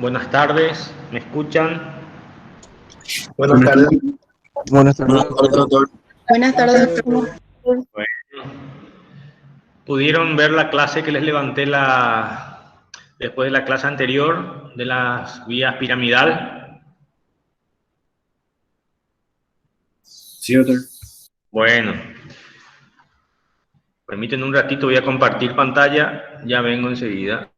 Buenas tardes, ¿me escuchan? Buenas tardes. Buenas tardes, Doctor. Buenas tardes, doctor. Bueno, ¿pudieron ver la clase que les levanté después de la clase anterior de las vías piramidal? Sí, doctor. Bueno, permítanme un ratito, voy a compartir pantalla, ya vengo enseguida.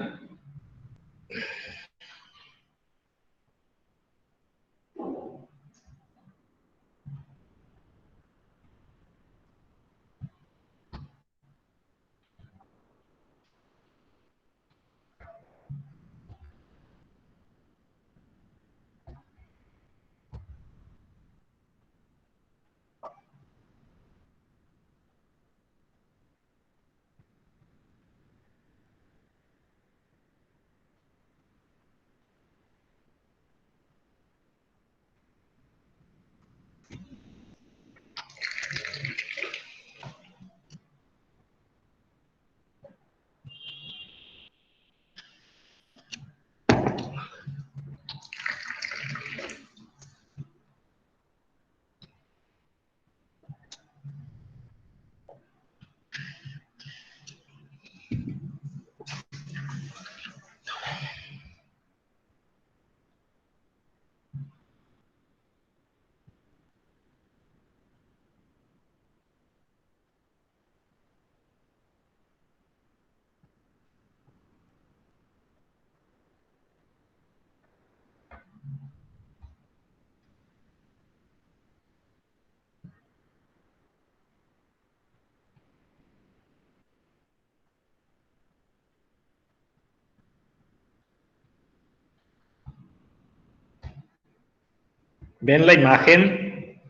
¿Ven la imagen?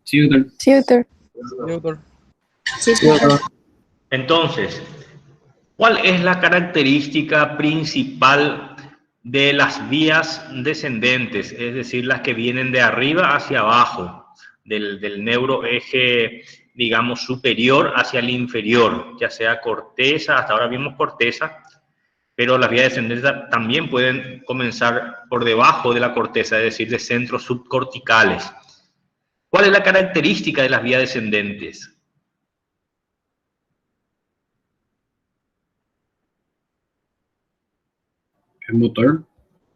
Sí, doctor. Sí, doctor. doctor. Sí, Sí, doctor. Entonces, ¿cuál es la característica principal de las vías descendentes? Es decir, las que vienen de arriba hacia abajo, del neuroeje, digamos, superior hacia el inferior, ya sea corteza, hasta ahora vimos corteza, pero las vías descendentes también pueden comenzar por debajo de la corteza, es decir, de centros subcorticales. ¿Cuál es la característica de las vías descendentes? El motor.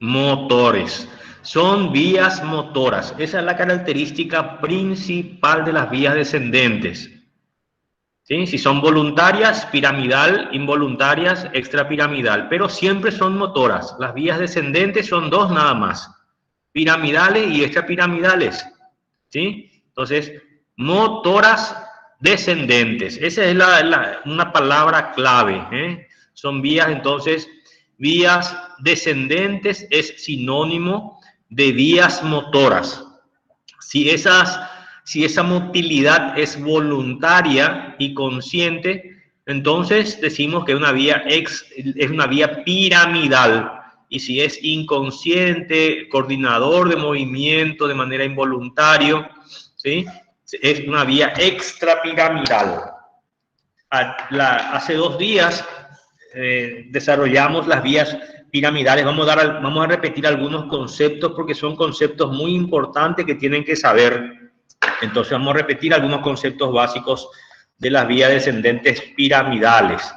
Motores. Son vías motoras. Esa es la característica principal de las vías descendentes. ¿Sí? Si son voluntarias, piramidal, involuntarias, extrapiramidal, pero siempre son motoras. Las vías descendentes son dos nada más, piramidales y extrapiramidales. ¿Sí? Entonces, motoras descendentes. Esa es una palabra clave. Son vías, entonces, vías descendentes es sinónimo de vías motoras. Si esa motilidad es voluntaria y consciente, entonces decimos que es una vía piramidal. Y si es inconsciente, coordinador de movimiento de manera involuntaria, ¿sí? Es una vía extrapiramidal. Hace 2 días desarrollamos las vías piramidales. Vamos a repetir algunos conceptos porque son conceptos muy importantes que tienen que saber. Entonces vamos a repetir algunos conceptos básicos de las vías descendentes piramidales.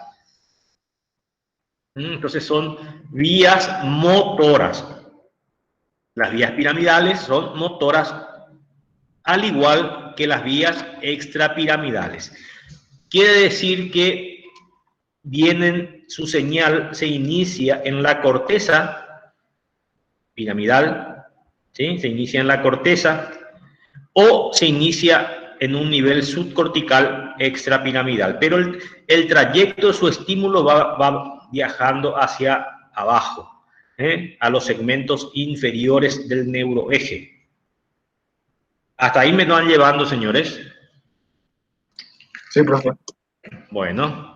Entonces son vías motoras. Las vías piramidales son motoras al igual que las vías extrapiramidales. Quiere decir que su señal se inicia en la corteza piramidal, ¿sí? Se inicia en la corteza o se inicia en un nivel subcortical extrapiramidal, pero el trayecto de su estímulo va viajando hacia abajo, a los segmentos inferiores del neuroeje. Hasta ahí me lo van llevando, señores. Sí, profe. Bueno.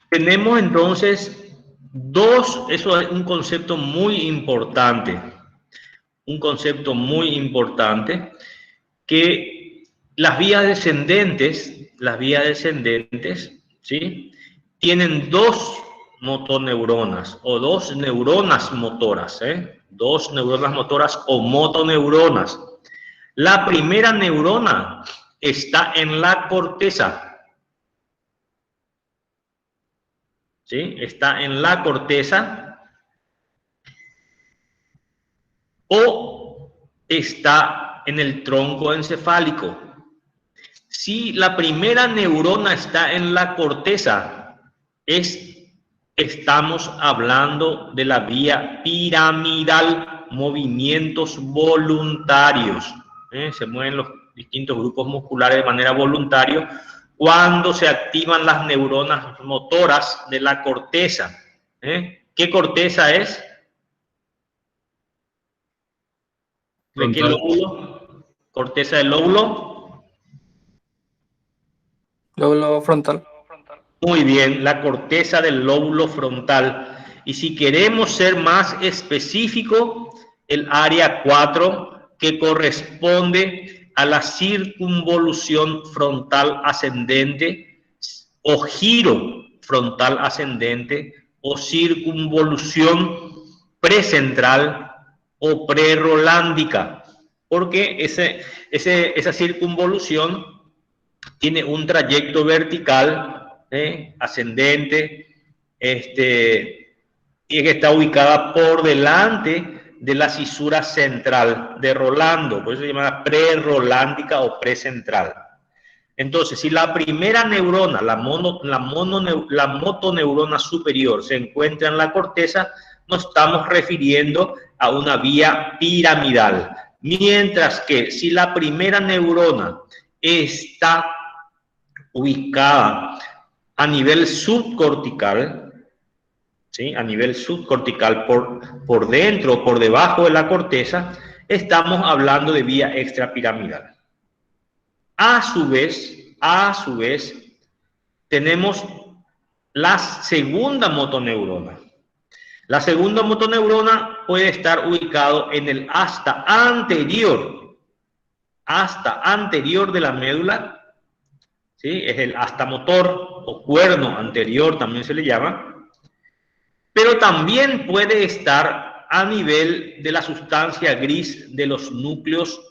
Tenemos entonces eso es un concepto muy importante. Un concepto muy importante que las vías descendentes, ¿sí? tienen dos motoneuronas o dos neuronas motoras, dos neuronas motoras o motoneuronas. La primera neurona está en la corteza, ¿sí? Está en la corteza o está en el tronco encefálico. Si la primera neurona está en la corteza, estamos hablando de la vía piramidal, movimientos voluntarios. Se mueven los distintos grupos musculares de manera voluntaria cuando se activan las neuronas motoras de la corteza. ¿Qué corteza es? ¿De qué lóbulo? Corteza del lóbulo. Lóbulo frontal. Muy bien, la corteza del lóbulo frontal. Y si queremos ser más específico, el área 4, que corresponde a la circunvolución frontal ascendente o giro frontal ascendente o circunvolución precentral o prerolándica, porque esa circunvolución tiene un trayecto vertical, ascendente, y que está ubicada por delante de la cisura central de Rolando, por eso se llama prerolándica o precentral. Entonces, si la primera neurona, la motoneurona superior, se encuentra en la corteza, nos estamos refiriendo a una vía piramidal. Mientras que si la primera neurona está ubicada a nivel subcortical, ¿sí? A nivel subcortical, por dentro o por debajo de la corteza, estamos hablando de vía extrapiramidal. A su vez, tenemos la segunda motoneurona. La segunda motoneurona puede estar ubicado en el asta anterior de la médula, ¿sí? Es el asta motor o cuerno anterior, también se le llama. Pero también puede estar a nivel de la sustancia gris de los núcleos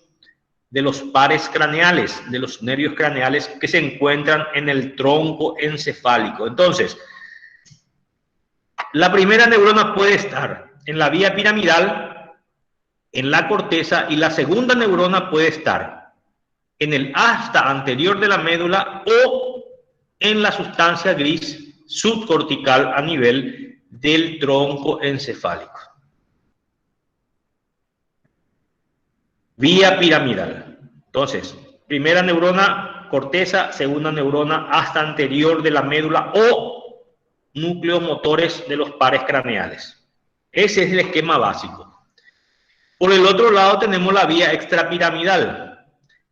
de los pares craneales, de los nervios craneales que se encuentran en el tronco encefálico. Entonces, la primera neurona puede estar en la vía piramidal, en la corteza, y la segunda neurona puede estar en el asta anterior de la médula o en la sustancia gris subcortical a nivel del tronco encefálico. Vía piramidal. Entonces, primera neurona, corteza; segunda neurona, asta anterior de la médula o núcleos motores de los pares craneales. Ese es el esquema básico. Por el otro lado tenemos la vía extrapiramidal.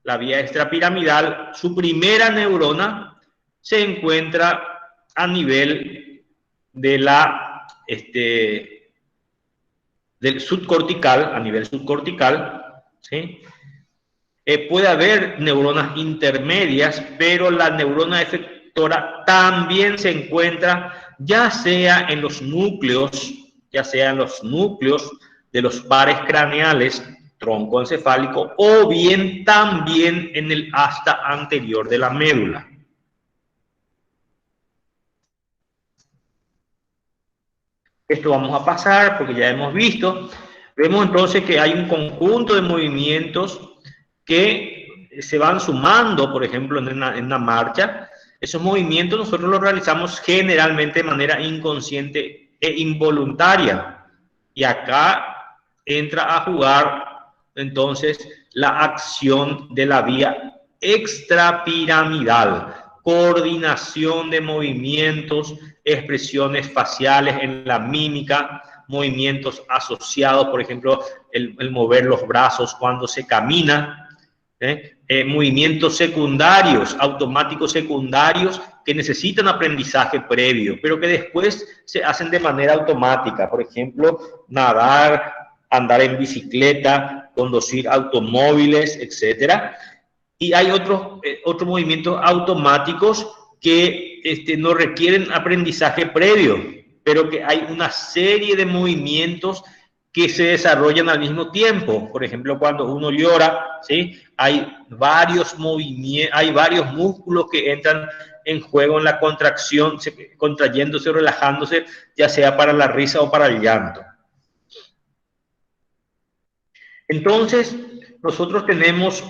La vía extrapiramidal, su primera neurona se encuentra a nivel de la del subcortical, a nivel subcortical, ¿sí? Puede haber neuronas intermedias, pero la neurona efectora también se encuentra ya sea en los núcleos de los pares craneales, tronco encefálico, o bien también en el asta anterior de la médula. Esto vamos a pasar porque ya hemos visto. Vemos entonces que hay un conjunto de movimientos que se van sumando, por ejemplo, en una marcha. Esos movimientos nosotros los realizamos generalmente de manera inconsciente e involuntaria. Y acá entra a jugar entonces la acción de la vía extrapiramidal. Coordinación de movimientos, expresiones faciales en la mímica, movimientos asociados, por ejemplo, el mover los brazos cuando se camina, movimientos secundarios, automáticos secundarios que necesitan aprendizaje previo, pero que después se hacen de manera automática, por ejemplo, nadar, andar en bicicleta, conducir automóviles, etcétera. Y hay otros movimientos automáticos que que no requieren aprendizaje previo, pero que hay una serie de movimientos que se desarrollan al mismo tiempo. Por ejemplo, cuando uno llora, ¿sí? Hay varios movimientos, hay varios músculos que entran en juego en la contracción, contrayéndose o relajándose, ya sea para la risa o para el llanto. Entonces, nosotros tenemos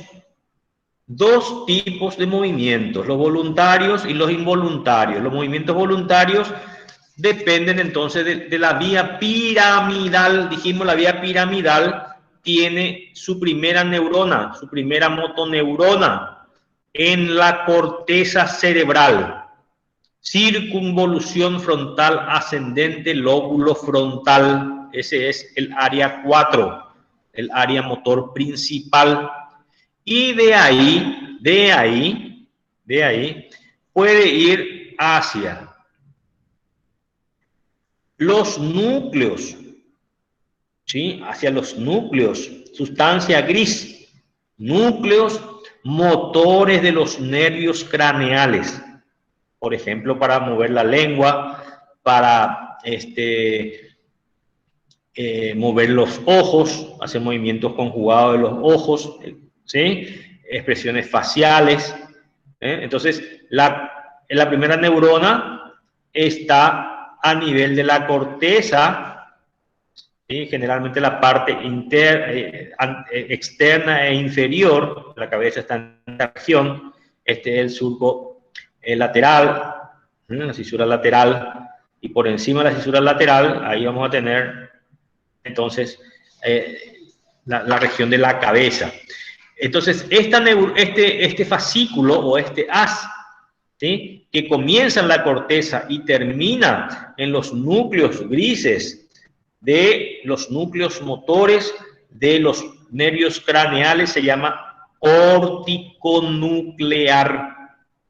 dos tipos de movimientos, los voluntarios y los involuntarios. Los movimientos voluntarios dependen entonces de la vía piramidal. Dijimos, la vía piramidal tiene su primera neurona, su primera motoneurona en la corteza cerebral. Circunvolución frontal ascendente, lóbulo frontal. Ese es el área 4, el área motor principal. Y de ahí puede ir hacia los núcleos, ¿sí? Hacia los núcleos, sustancia gris, núcleos motores de los nervios craneales. Por ejemplo, para mover la lengua, para mover los ojos, hacer movimientos conjugados de los ojos, ¿sí? Expresiones faciales. Entonces, la primera neurona está a nivel de la corteza, ¿sí? Generalmente la parte externa e inferior, la cabeza está en esta región, este es el surco lateral, la cisura lateral, y por encima de la cisura lateral, ahí vamos a tener entonces la región de la cabeza. Entonces, este fascículo o este haz, ¿sí? Que comienza en la corteza y termina en los núcleos grises de los núcleos motores de los nervios craneales, se llama córtico nuclear.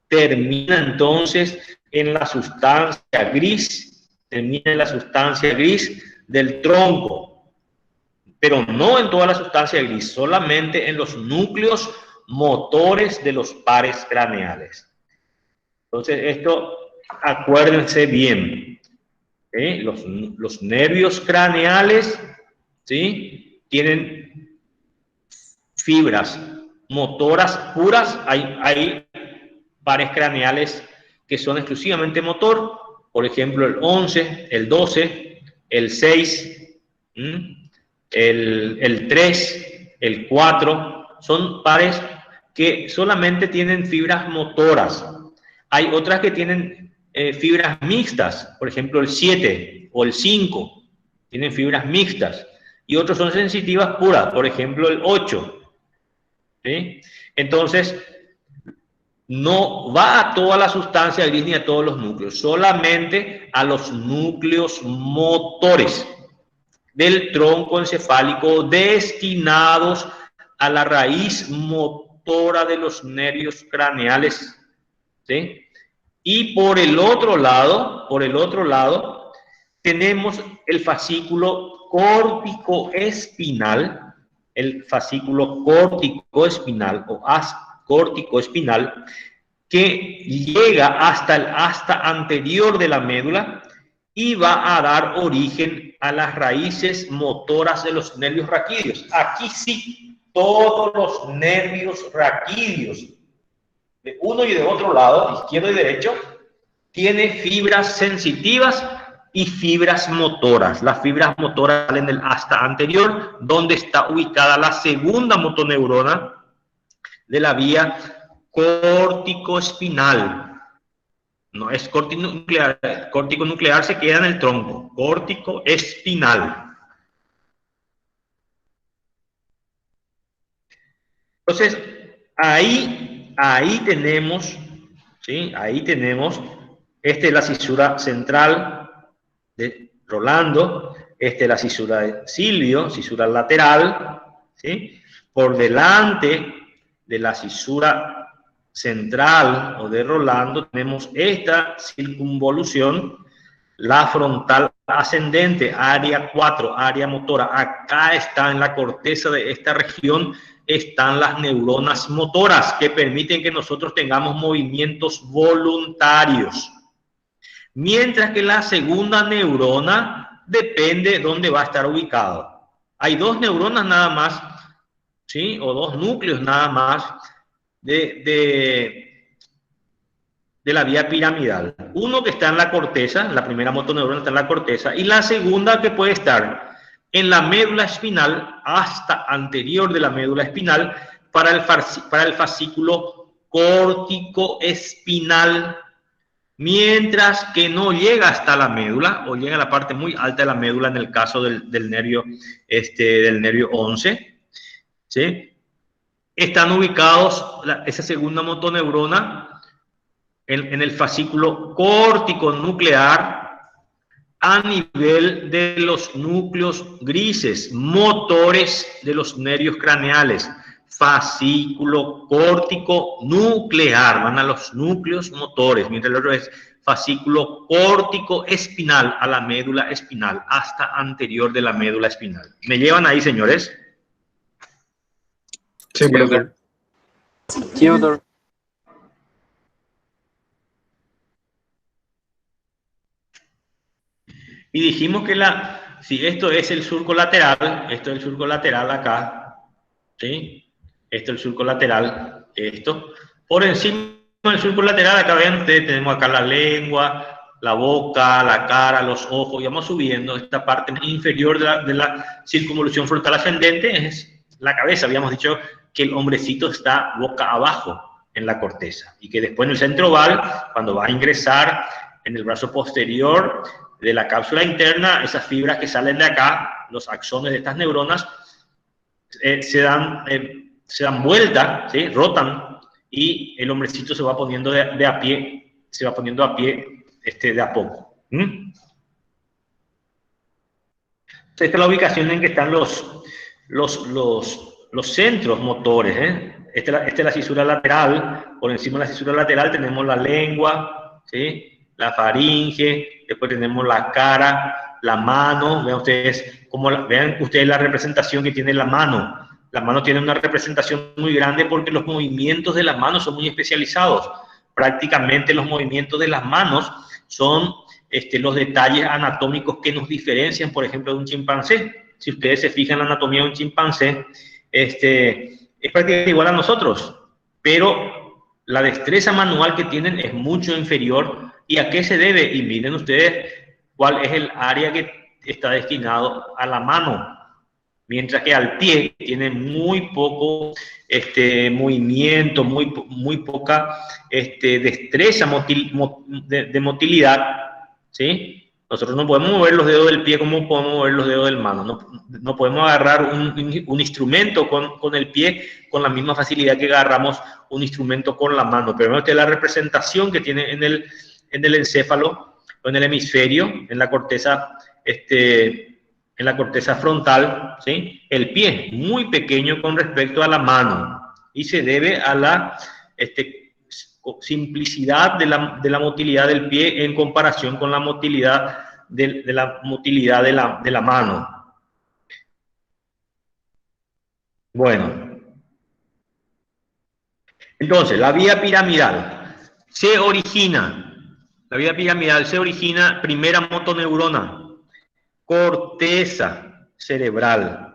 Termina entonces en la sustancia gris, del tronco, pero no en toda la sustancia gris, solamente en los núcleos motores de los pares craneales. Entonces, esto, acuérdense bien, ¿sí? Los nervios craneales, ¿sí? Tienen fibras motoras puras, hay pares craneales que son exclusivamente motor, por ejemplo el 11, el 12, el 6, el 3, el 4, son pares que solamente tienen fibras motoras. Hay otras que tienen fibras mixtas, por ejemplo el 7 o el 5, tienen fibras mixtas, y otros son sensitivas puras, por ejemplo el 8, ¿sí? Entonces, no va a toda la sustancia gris ni a todos los núcleos, solamente a los núcleos motores del tronco encefálico destinados a la raíz motora de los nervios craneales, ¿sí? Y por el otro lado, tenemos el fascículo córtico-espinal, o haz córtico-espinal, que llega hasta el asta anterior de la médula y va a dar origen a las raíces motoras de los nervios raquídeos. Aquí sí, todos los nervios raquídeos, de uno y de otro lado, izquierdo y derecho, tiene fibras sensitivas y fibras motoras. Las fibras motoras salen del asta anterior, donde está ubicada la segunda motoneurona de la vía córtico-espinal. No es córtico nuclear se queda en el tronco, córtico-espinal. Entonces, ahí tenemos, ¿sí? Ahí tenemos, esta es la cisura central de Rolando, esta es la cisura de Silvio, cisura lateral, ¿sí? Por delante de la cisura central o de Rolando tenemos esta circunvolución, la frontal ascendente, área 4, área motora. Acá está en la corteza de esta región, están las neuronas motoras que permiten que nosotros tengamos movimientos voluntarios. Mientras que la segunda neurona depende de dónde va a estar ubicado. Hay dos neuronas nada más, ¿sí? O dos núcleos nada más de la vía piramidal. Uno que está en la corteza, la primera motoneurona está en la corteza, y la segunda que puede estar en la médula espinal, hasta anterior de la médula espinal, para el fascículo córtico espinal, mientras que no llega hasta la médula, o llega a la parte muy alta de la médula en el caso del nervio 11, ¿sí? Están ubicados esa segunda motoneurona en el fascículo córtico nuclear a nivel de los núcleos grises, motores de los nervios craneales. Fascículo córtico nuclear, van a los núcleos motores, mientras el otro es fascículo córtico espinal, a la médula espinal, hasta anterior de la médula espinal. ¿Me llevan ahí, señores? Sí, profesor. Sí, doctor. Y dijimos que si esto es el surco lateral, esto es el surco lateral acá, ¿sí? Esto es el surco lateral, esto. Por encima del surco lateral, acá ven ustedes, tenemos acá la lengua, la boca, la cara, los ojos, y vamos subiendo. Esta parte inferior de la circunvolución frontal ascendente es la cabeza. Habíamos dicho que el hombrecito está boca abajo en la corteza, y que después en el centro oval, cuando va a ingresar en el brazo posterior de la cápsula interna, esas fibras que salen de acá, los axones de estas neuronas, se dan vuelta, ¿sí? Rotan, y el hombrecito se va poniendo de a pie, se va poniendo a pie de a poco. Esta es la ubicación en que están los centros motores, ¿eh? Esta es la cisura lateral. Por encima de la cisura lateral tenemos la lengua, ¿sí? La faringe, después tenemos la cara, la mano. Vean ustedes la representación que tiene la mano. La mano tiene una representación muy grande porque los movimientos de las manos son muy especializados. Prácticamente los movimientos de las manos son los detalles anatómicos que nos diferencian, por ejemplo, de un chimpancé. Si ustedes se fijan en la anatomía de un chimpancé, es prácticamente igual a nosotros, pero la destreza manual que tienen es mucho inferior. ¿Y a qué se debe? Y miren ustedes cuál es el área que está destinado a la mano, mientras que al pie tiene muy poco movimiento, muy poca destreza de motilidad, ¿sí? Nosotros no podemos mover los dedos del pie como podemos mover los dedos del mano. No podemos agarrar un instrumento con el pie con la misma facilidad que agarramos un instrumento con la mano. Pero esta es la representación que tiene en el encéfalo, o en el hemisferio, en la corteza, frontal, ¿sí? El pie muy pequeño con respecto a la mano, y se debe a la simplicidad de la motilidad del pie en comparación con la motilidad de la mano. Bueno, entonces la vía piramidal se origina. La vía piramidal se origina, primera motoneurona, corteza cerebral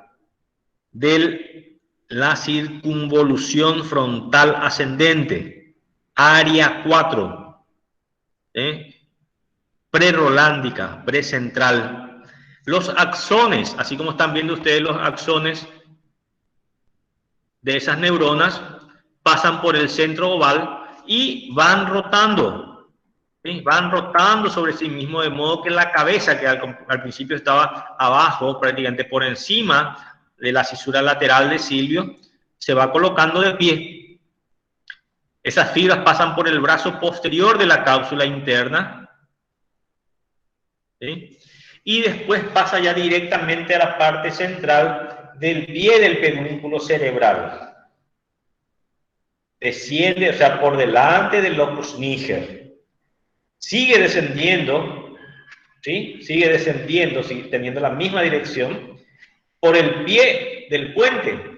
de la circunvolución frontal ascendente, área 4, prerolándica, precentral. Los axones, así como están viendo ustedes los axones de esas neuronas, pasan por el centro oval y van rotando. ¿Sí? Van rotando sobre sí mismo, de modo que la cabeza, que al principio estaba abajo, prácticamente por encima de la cisura lateral de Silvio, se va colocando de pie. Esas fibras pasan por el brazo posterior de la cápsula interna, ¿sí? Y después pasa ya directamente a la parte central del pie del pedúnculo cerebral. Desciende, o sea, por delante del locus niger. Sigue descendiendo ¿sí? Sigue descendiendo, sigue teniendo la misma dirección, por el pie del puente.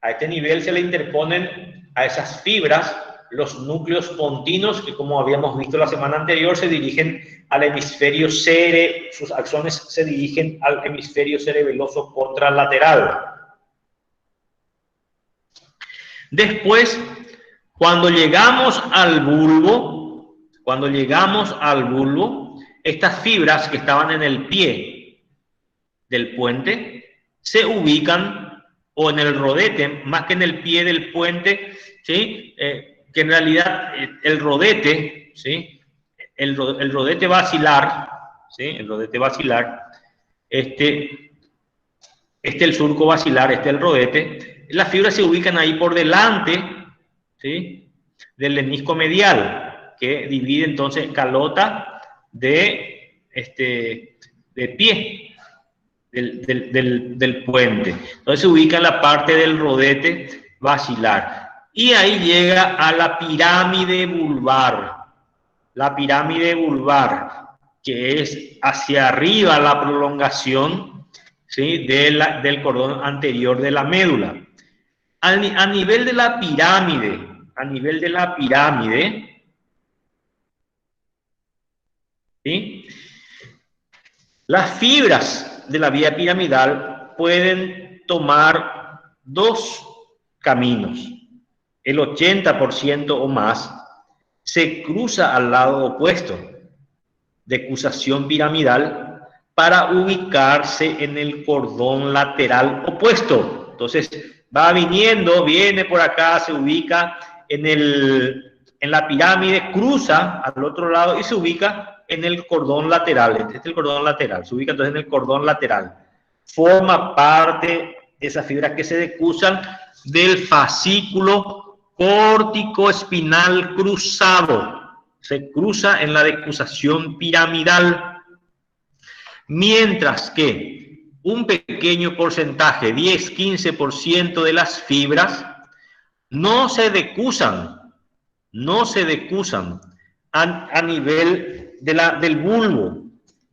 A este nivel se le interponen a esas fibras los núcleos pontinos que, como habíamos visto la semana anterior, se dirigen al hemisferio sus axones se dirigen al hemisferio cerebeloso contralateral. Después, cuando llegamos al bulbo, estas fibras que estaban en el pie del puente se ubican, o en el rodete, más que en el pie del puente, ¿sí? Que en realidad el rodete, ¿sí? El rodete basilar, ¿sí? El rodete basilar, este el surco basilar, el rodete, las fibras se ubican ahí por delante, ¿sí? Del lenisco medial, que divide entonces calota de pie del puente. Entonces se ubica en la parte del rodete basilar. Y ahí llega a la pirámide vulvar. La pirámide vulvar, que es hacia arriba la prolongación, ¿sí? Del cordón anterior de la médula. A nivel de la pirámide, ¿sí? Las fibras de la vía piramidal pueden tomar dos caminos. El 80% o más se cruza al lado opuesto, decusación piramidal, para ubicarse en el cordón lateral opuesto. Entonces, viene por acá, se ubica en la pirámide, cruza al otro lado y se ubica en el cordón lateral. Este es el cordón lateral, se ubica entonces en el cordón lateral. Forma parte de esas fibras que se decusan del fascículo córtico-espinal cruzado. Se cruza en la decusación piramidal. Mientras que un pequeño porcentaje, 10-15% de las fibras, no se decusan a nivel del bulbo,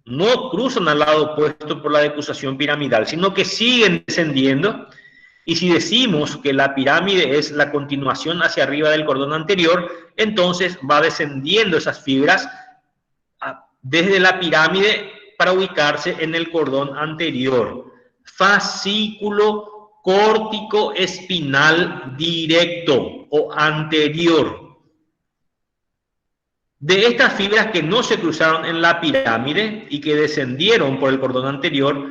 no cruzan al lado opuesto por la decusación piramidal, sino que siguen descendiendo. Y si decimos que la pirámide es la continuación hacia arriba del cordón anterior, entonces va descendiendo esas fibras desde la pirámide para ubicarse en el cordón anterior. Fascículo córtico espinal directo o anterior. De estas fibras que no se cruzaron en la pirámide y que descendieron por el cordón anterior,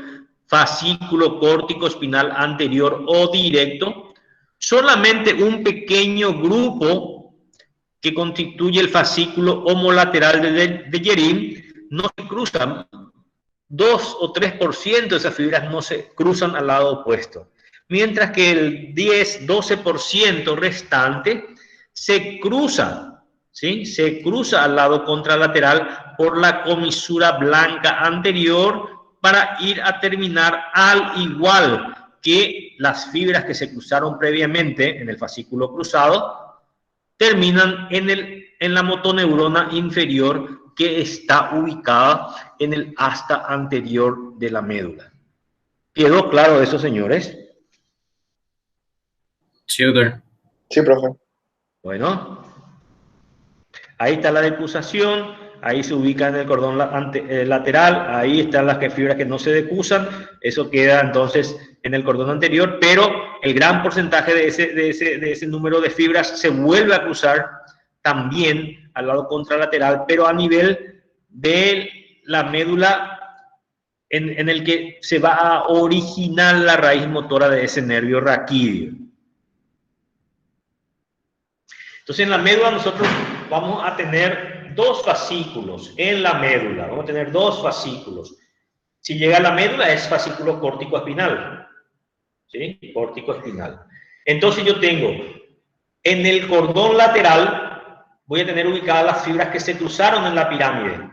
fascículo córtico espinal anterior o directo, solamente un pequeño grupo que constituye el fascículo homolateral de Yerin no se cruzan. 2 o 3% de esas fibras no se cruzan al lado opuesto, mientras que el 10-12% restante se cruza, ¿sí? Se cruza al lado contralateral por la comisura blanca anterior para ir a terminar al igual que las fibras que se cruzaron previamente en el fascículo cruzado, terminan en la motoneurona inferior, que está ubicada en el asta anterior de la médula. ¿Quedó claro eso, señores? Sí, doctor. Sí, profe. Bueno, ahí está la decusación, ahí se ubica en el cordón lateral, ahí están las fibras que no se decusan, eso queda entonces en el cordón anterior, pero el gran porcentaje de ese número de fibras se vuelve a cruzar también al lado contralateral, pero a nivel de la médula en el que se va a originar la raíz motora de ese nervio raquídeo. Entonces en la médula nosotros vamos a tener dos fascículos en la médula, vamos a tener dos fascículos. Si llega a la médula es fascículo córtico-espinal, ¿sí? Córtico-espinal. Entonces yo tengo en el cordón lateral, voy a tener ubicadas las fibras que se cruzaron en la pirámide,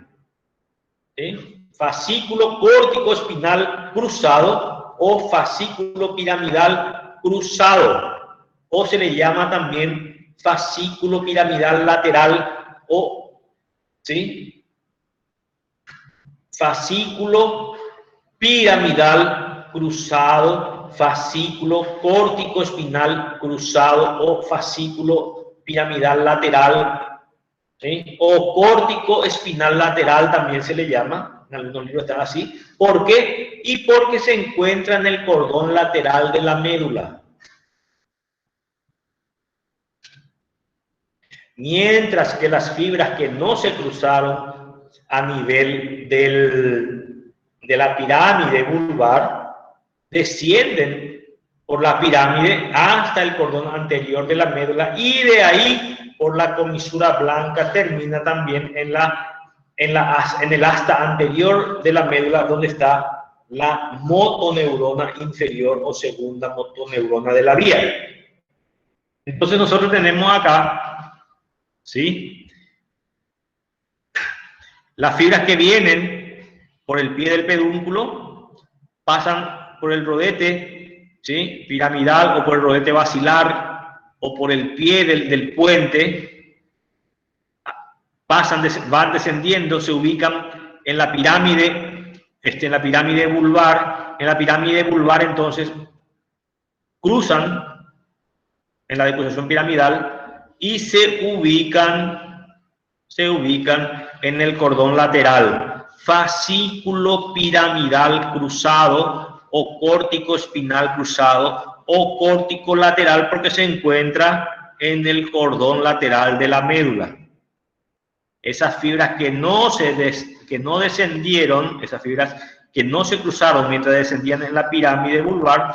¿sí? Fascículo córtico-espinal cruzado o fascículo piramidal cruzado, o se le llama también fascículo piramidal lateral, o, ¿sí? fascículo piramidal cruzado, fascículo córtico espinal cruzado o fascículo piramidal lateral, ¿sí? O córtico espinal lateral también se le llama, en algunos libros están así. ¿Por qué? Y porque se encuentra en el cordón lateral de la médula. Mientras que las fibras que no se cruzaron a nivel de la pirámide vulvar descienden por la pirámide hasta el cordón anterior de la médula y de ahí por la comisura blanca termina también en el asta anterior de la médula, donde está la motoneurona inferior o segunda motoneurona de la vía. Entonces nosotros tenemos acá, ¿sí?, las fibras que vienen por el pie del pedúnculo, pasan por el rodete, ¿sí?, piramidal, o por el rodete basilar, o por el pie del puente, van descendiendo, se ubican en la pirámide, en la pirámide vulvar. En la pirámide vulvar entonces cruzan en la decruzación piramidal y se ubican en el cordón lateral, fascículo piramidal cruzado o córtico espinal cruzado o córtico lateral, porque se encuentra en el cordón lateral de la médula. Esas fibras que no descendieron, esas fibras que no se cruzaron mientras descendían en la pirámide vulvar,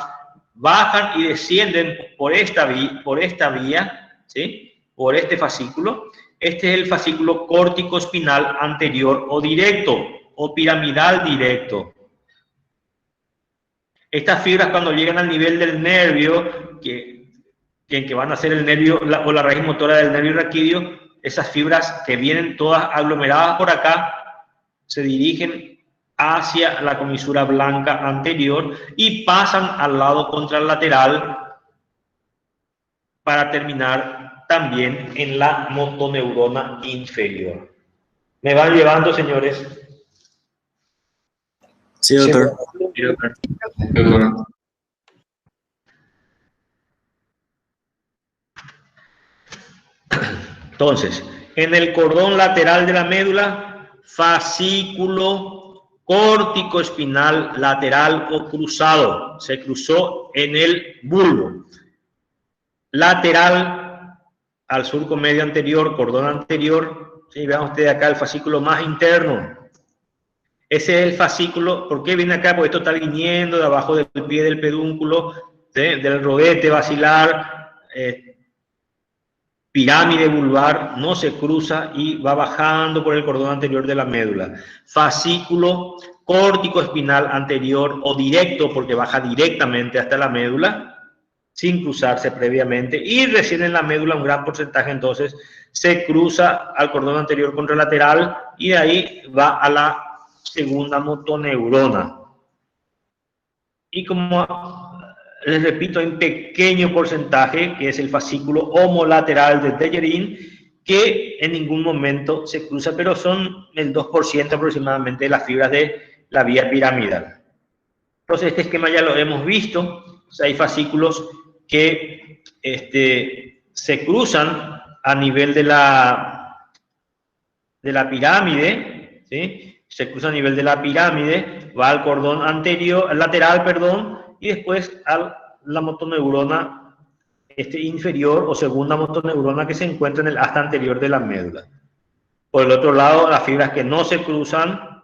bajan y descienden por esta vía, ¿sí?, por este fascículo. Este es el fascículo córtico espinal anterior o directo o piramidal directo. Estas fibras, cuando llegan al nivel del nervio, que van a ser el nervio o la raíz motora del nervio raquídeo, esas fibras que vienen todas aglomeradas por acá se dirigen hacia la comisura blanca anterior y pasan al lado contralateral para terminar también en la motoneurona inferior. ¿Me van llevando, señores? Sí, doctor. Sí, doctor. Entonces, en el cordón lateral de la médula, fascículo córtico espinal lateral o cruzado, se cruzó en el bulbo. Lateral al surco medio anterior, cordón anterior, ¿sí? Vean ustedes acá el fascículo más interno. Ese es el fascículo. ¿Por qué viene acá? Porque esto está viniendo de abajo del pie del pedúnculo, ¿sí?, del rodete basilar, pirámide vulvar, no se cruza y va bajando por el cordón anterior de la médula. Fascículo córtico espinal anterior o directo, porque baja directamente hasta la médula, sin cruzarse previamente, y recién en la médula un gran porcentaje entonces se cruza al cordón anterior contralateral y de ahí va a la segunda motoneurona. Y como les repito, hay un pequeño porcentaje que es el fascículo homolateral de Tellerín, que en ningún momento se cruza, pero son el 2% aproximadamente de las fibras de la vía piramidal. Entonces este esquema ya lo hemos visto. O sea, hay fascículos que se cruzan a nivel de la pirámide, ¿sí? Se cruza a nivel de la pirámide, va al cordón anterior, al lateral, perdón, y después a la motoneurona inferior o segunda motoneurona que se encuentra en el asta anterior de la médula. Por el otro lado, las fibras que no se cruzan,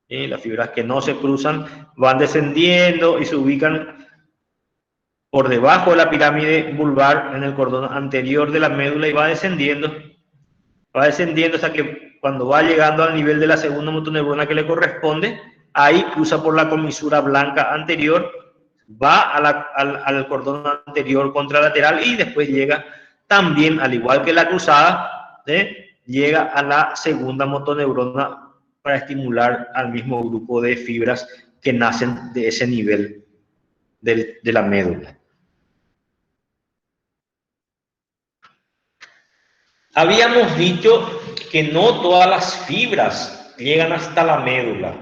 ¿sí?, las fibras que no se cruzan van descendiendo y se ubican por debajo de la pirámide vulvar en el cordón anterior de la médula y va descendiendo hasta que cuando va llegando al nivel de la segunda motoneurona que le corresponde, ahí cruza por la comisura blanca anterior, va al cordón anterior contralateral y después llega también, al igual que la cruzada, llega a la segunda motoneurona para estimular al mismo grupo de fibras que nacen de ese nivel de la médula. Habíamos dicho que no todas las fibras llegan hasta la médula.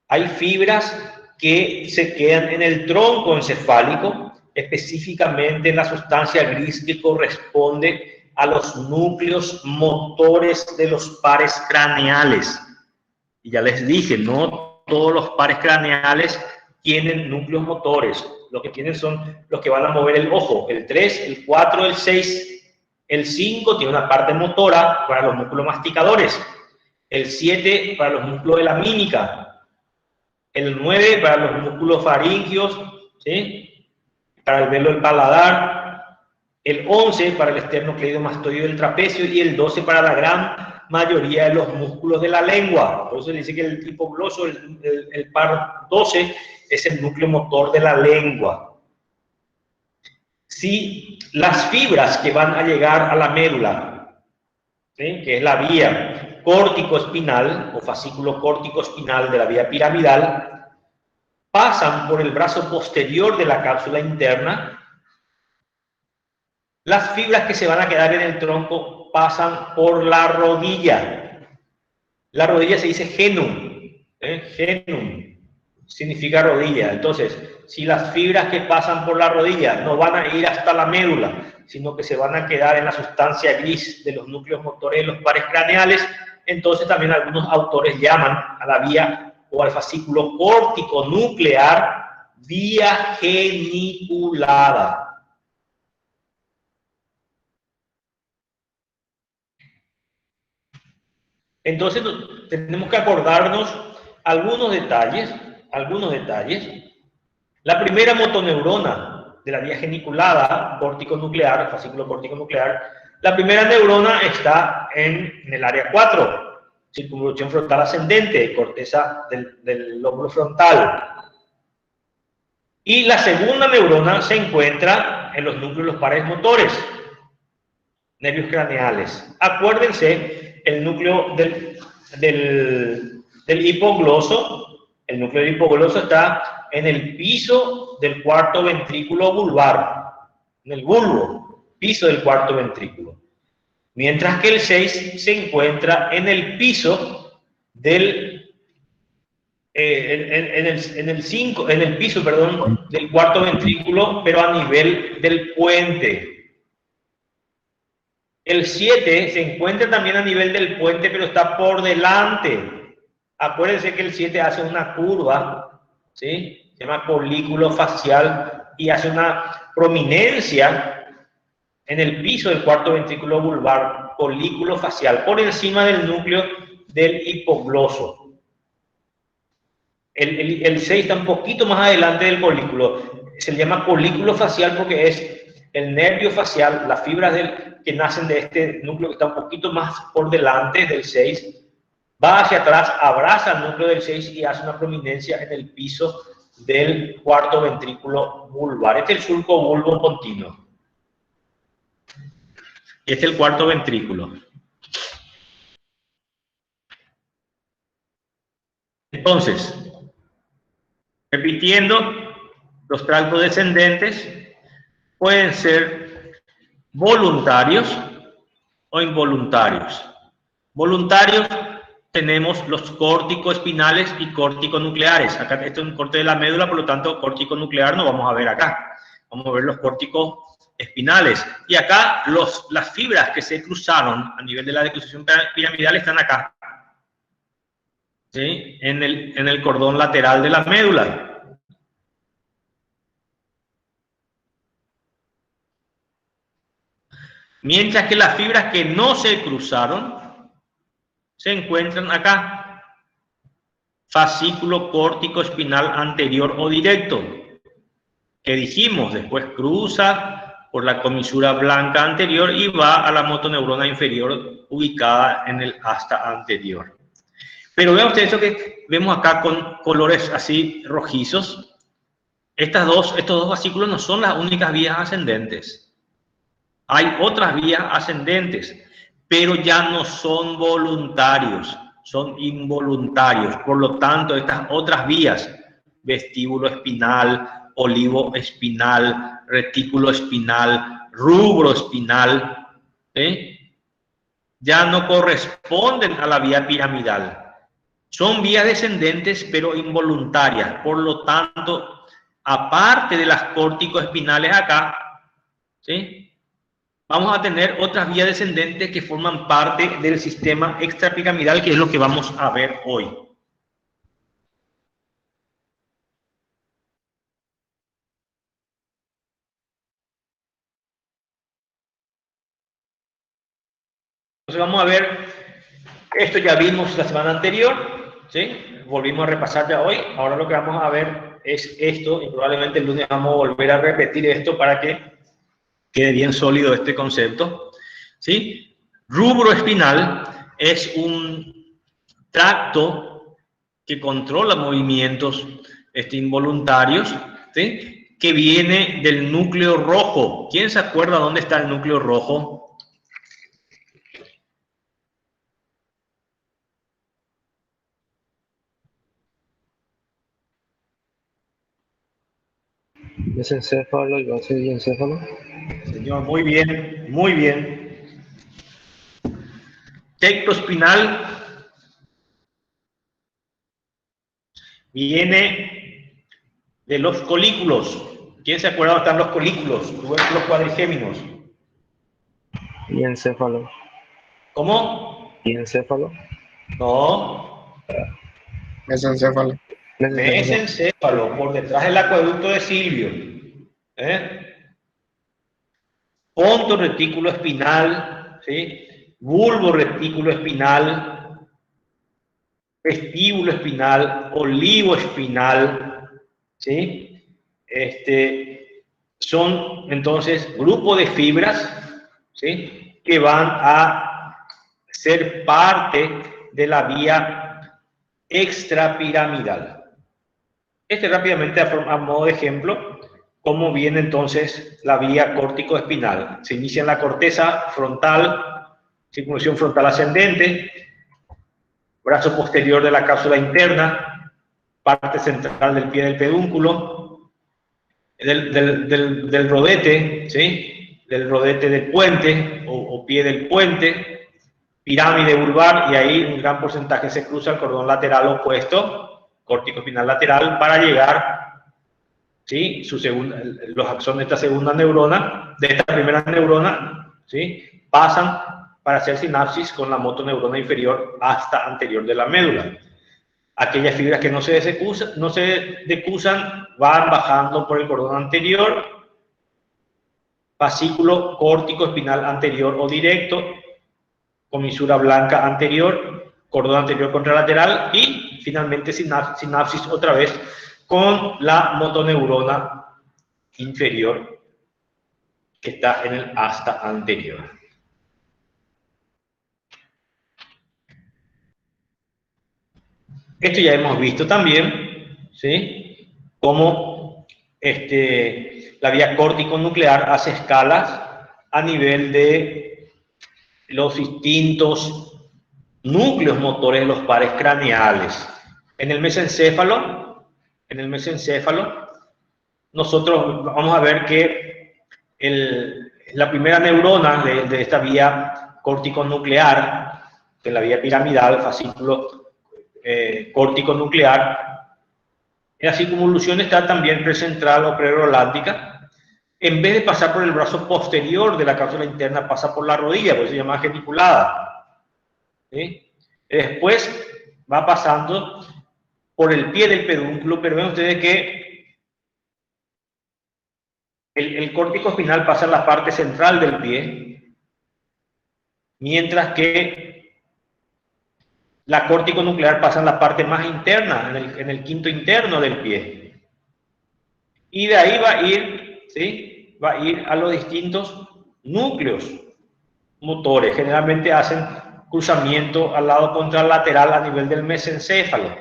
Hay fibras que se quedan en el tronco encefálico, específicamente en la sustancia gris que corresponde a los núcleos motores de los pares craneales. Y ya les dije, no todos los pares craneales tienen núcleos motores. Lo que tienen son los que van a mover el ojo. El 3, el 4, el 6, el 5 tiene una parte motora para los músculos masticadores. El 7 para los músculos de la mímica. El 9 para los músculos faríngeos, ¿sí? Para el velo del paladar. El 11 para el esternocleidomastoideo del trapecio y el 12 para la gran mayoría de los músculos de la lengua. Por eso dice que el hipogloso, el par 12, es el núcleo motor de la lengua. Si las fibras que van a llegar a la médula, ¿sí? Que es la vía córtico-espinal o fascículo córtico-espinal de la vía piramidal, pasan por el brazo posterior de la cápsula interna, las fibras que se van a quedar en el tronco pasan por la rodilla. La rodilla se dice genum. Genum significa rodilla. Entonces, si las fibras que pasan por la rodilla no van a ir hasta la médula, sino que se van a quedar en la sustancia gris de los núcleos motores de los pares craneales, entonces también algunos autores llaman a la vía o al fascículo córtico nuclear vía geniculada. Entonces tenemos que acordarnos algunos detalles. La primera motoneurona de la vía geniculada córtico-nuclear, fascículo córtico-nuclear, la primera neurona está en el área 4, circunvolución frontal ascendente, corteza del lóbulo frontal. Y la segunda neurona se encuentra en los núcleos de los pares motores, nervios craneales. Acuérdense, el núcleo del hipogloso, el núcleo del hipogloso está en el piso del cuarto ventrículo vulvar, en el bulbo, piso del cuarto ventrículo. Mientras que el 6 se encuentra en el piso del en el piso, perdón, del cuarto ventrículo, pero a nivel del puente. El 7 se encuentra también a nivel del puente, pero está por delante. Acuérdense que el 7 hace una curva, ¿sí? Se llama colículo facial y hace una prominencia en el piso del cuarto ventrículo vulvar, colículo facial, por encima del núcleo del hipogloso. El 6 está un poquito más adelante del colículo. Se le llama colículo facial porque es el nervio facial, las fibras que nacen de este núcleo que está un poquito más por delante del 6, va hacia atrás, abraza al núcleo del 6 y hace una prominencia en el piso del cuarto ventrículo vulvar. Este es el surco bulbo continuo. Este es el cuarto ventrículo. Entonces, repitiendo, los tractos descendentes pueden ser voluntarios o involuntarios. Voluntarios tenemos los córtico-espinales y córtico-nucleares. Acá este es un corte de la médula, por lo tanto, córtico-nuclear no vamos a ver acá. Vamos a ver los córtico-espinales. Y acá las fibras que se cruzaron a nivel de la declusión piramidal están acá, ¿sí? En el cordón lateral de la médula. Mientras que las fibras que no se cruzaron se encuentran acá. Fascículo córtico espinal anterior o directo, que dijimos, después cruza por la comisura blanca anterior y va a la motoneurona inferior ubicada en el asta anterior. Pero vean ustedes eso que vemos acá con colores así rojizos. Estos dos fascículos no son las únicas vías ascendentes. Hay otras vías ascendentes, pero ya no son voluntarios, son involuntarios. Por lo tanto, estas otras vías, vestíbulo espinal, olivo espinal, retículo espinal, rubro espinal, ya no corresponden a la vía piramidal. Son vías descendentes pero involuntarias. Por lo tanto, aparte de las córtico-espinales acá, ¿sí?, vamos a tener otras vías descendentes que forman parte del sistema extrapiramidal, que es lo que vamos a ver hoy. Entonces vamos a ver, esto ya vimos la semana anterior, ¿sí? Volvimos a repasar ya hoy. Ahora lo que vamos a ver es esto, y probablemente el lunes vamos a volver a repetir esto para que quede bien sólido este concepto, ¿sí? Rubro espinal es un tracto que controla movimientos involuntarios, ¿sí?, que viene del núcleo rojo. ¿Quién se acuerda dónde está el núcleo rojo? Mesencéfalo y base de encéfalo. Señor, muy bien, muy bien. Tectoespinal viene de los colículos. ¿Quién se acuerda dónde están los colículos? Los cuadrigéminos. Y encéfalo. ¿Cómo? Y encéfalo. No. Mesencéfalo. Mesencéfalo, por detrás del acueducto de Silvio. Ponto retículo espinal, ¿sí? Bulbo retículo espinal, vestíbulo espinal, olivo espinal, ¿sí? Son entonces grupo de fibras, ¿sí?, que van a ser parte de la vía extrapiramidal. Rápidamente, a modo de ejemplo, cómo viene entonces la vía córtico-espinal. Se inicia en la corteza frontal, circunvolución frontal ascendente, brazo posterior de la cápsula interna, parte central del pie del pedúnculo, del rodete, ¿sí?, del rodete del puente o pie del puente, pirámide vulvar, y ahí un gran porcentaje se cruza el cordón lateral opuesto, córtico-espinal lateral, para llegar, ¿sí?, los axones de esta segunda neurona, de esta primera neurona, ¿sí?, pasan para hacer sinapsis con la motoneurona inferior hasta anterior de la médula. Aquellas fibras que no se decusan van bajando por el cordón anterior, fascículo córtico espinal anterior o directo, comisura blanca anterior, cordón anterior contralateral y finalmente sinapsis otra vez con la motoneurona inferior que está en el asta anterior. Esto ya hemos visto también, ¿sí?, cómo la vía córtico-nuclear hace escalas a nivel de los distintos núcleos motores de los pares craneales. En el mesencéfalo, nosotros vamos a ver que la primera neurona de esta vía córtico-nuclear, que es la vía piramidal, fascículo córtico-nuclear, en la circunvolución está también precentral o prerolándica. En vez de pasar por el brazo posterior de la cápsula interna, pasa por la rodilla, por eso se llama geniculada, ¿sí? Después va pasando por el pie del pedúnculo, pero ven ustedes que el córtico espinal pasa en la parte central del pie, mientras que la córtico nuclear pasa en la parte más interna, en el quinto interno del pie. Y de ahí va a ir, ¿sí?, va a ir a los distintos núcleos motores. Generalmente hacen cruzamiento al lado contralateral a nivel del mesencéfalo.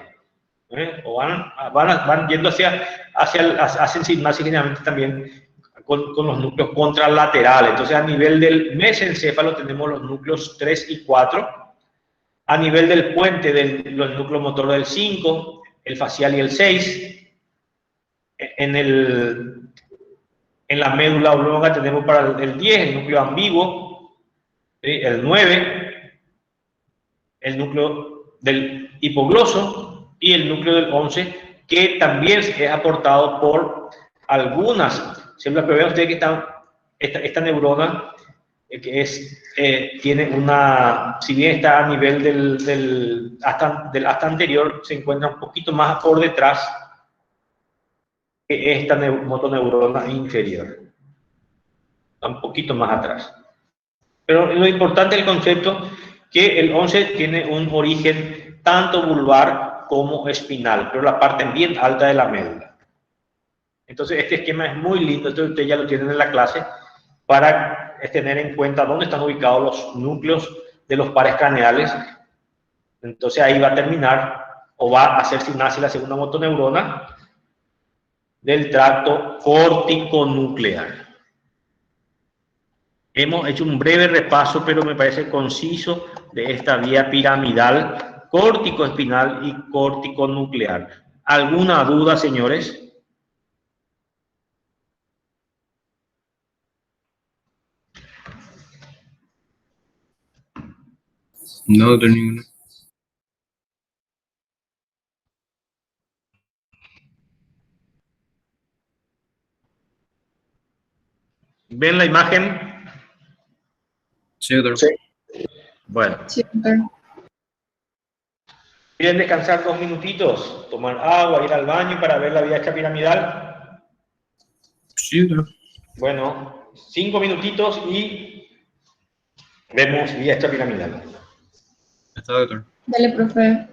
O van yendo hacen sinapsis generalmente también con los núcleos contralaterales. Entonces, a nivel del mesencéfalo tenemos los núcleos 3 y 4. A nivel del puente, los núcleos motor del 5, el facial y el 6. En la médula oblonga tenemos para el 10 el núcleo ambiguo, ¿sí?, el 9, el núcleo del hipogloso y el núcleo del 11, que también es aportado por algunas células. Pero vean ustedes que esta neurona tiene una, si bien está a nivel del asta anterior, se encuentra un poquito más por detrás que esta motoneurona inferior, un poquito más atrás. Pero lo importante del concepto que el 11 tiene un origen tanto vulvar como espinal, pero la parte bien alta de la médula. Entonces este esquema es muy lindo, esto ustedes ya lo tienen en la clase, para tener en cuenta dónde están ubicados los núcleos de los pares craneales. Entonces ahí va a terminar, o va a hacer si nace la segunda motoneurona del tracto córtico-nuclear. Hemos hecho un breve repaso, pero me parece conciso, de esta vía piramidal, córtico-espinal y córtico-nuclear. ¿Alguna duda, señores? No, doctor, ninguna. ¿Ven la imagen? Sí, doctor. Sí. Bueno. Sí, doctor. ¿Quieren descansar 2 minutitos? Tomar agua, ir al baño para ver la vía hecha piramidal. Sí, doctor. Bueno, 5 minutitos y vemos vía hecha piramidal. Está, doctor. Dale, profe.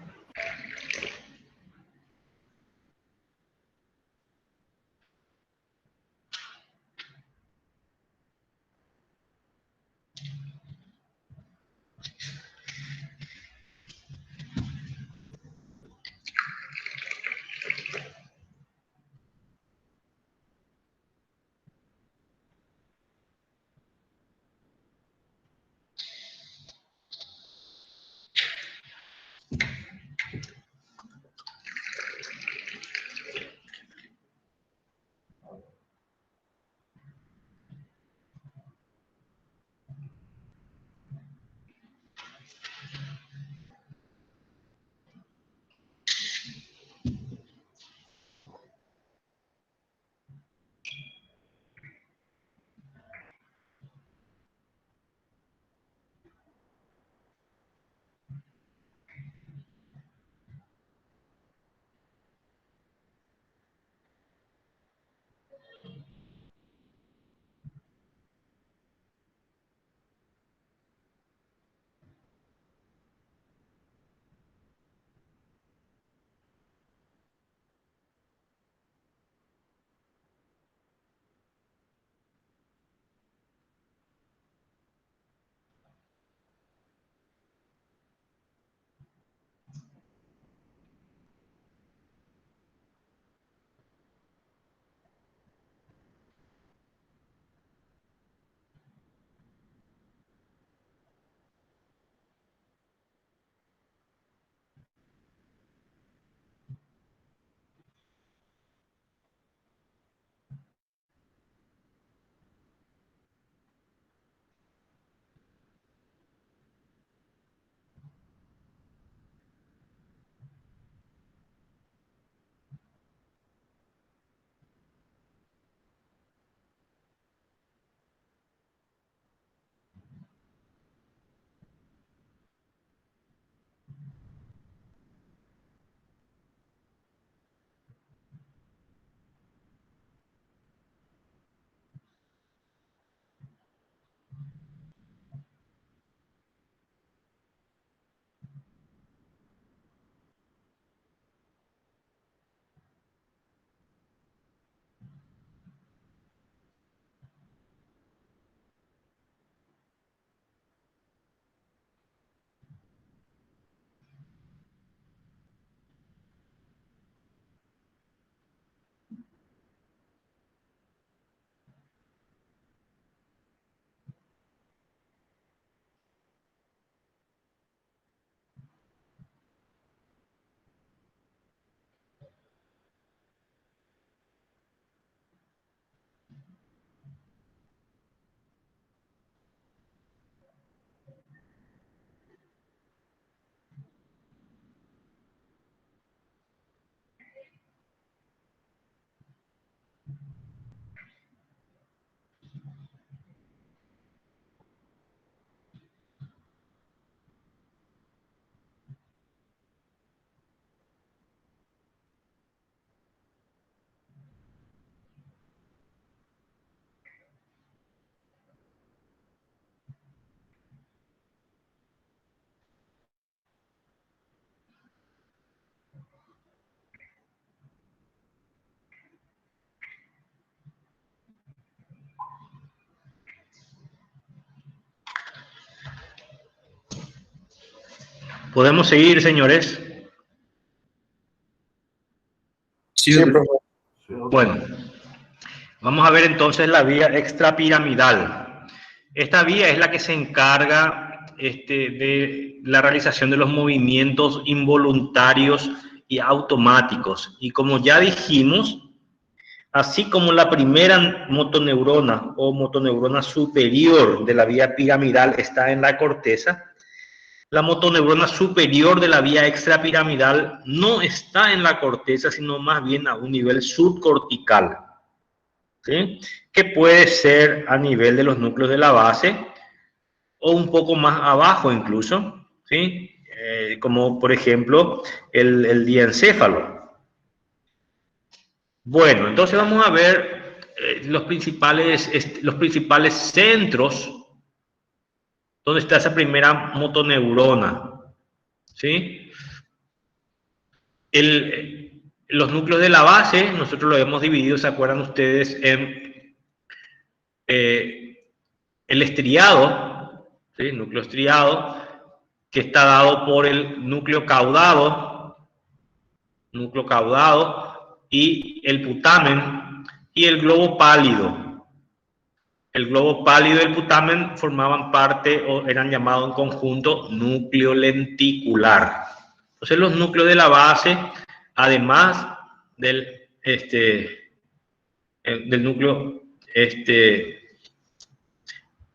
¿Podemos seguir, señores? Sí, Sí, doctor. profe. Bueno, vamos a ver entonces la vía extrapiramidal. Esta vía es la que se encarga de la realización de los movimientos involuntarios y automáticos. Y como ya dijimos, así como la primera motoneurona o motoneurona superior de la vía piramidal está en la corteza, la motoneurona superior de la vía extrapiramidal no está en la corteza, sino más bien a un nivel subcortical, ¿sí? Que puede ser a nivel de los núcleos de la base o un poco más abajo incluso, ¿sí? Como por ejemplo el diencéfalo. Bueno, entonces vamos a ver los principales centros donde está esa primera motoneurona, ¿sí? Los núcleos de la base, nosotros lo hemos dividido, ¿se acuerdan ustedes? En el estriado, ¿sí? Núcleo estriado, que está dado por el núcleo caudado y el putamen y el globo pálido. El globo pálido y el putamen formaban parte o eran llamados en conjunto núcleo lenticular. Entonces los núcleos de la base, además del núcleo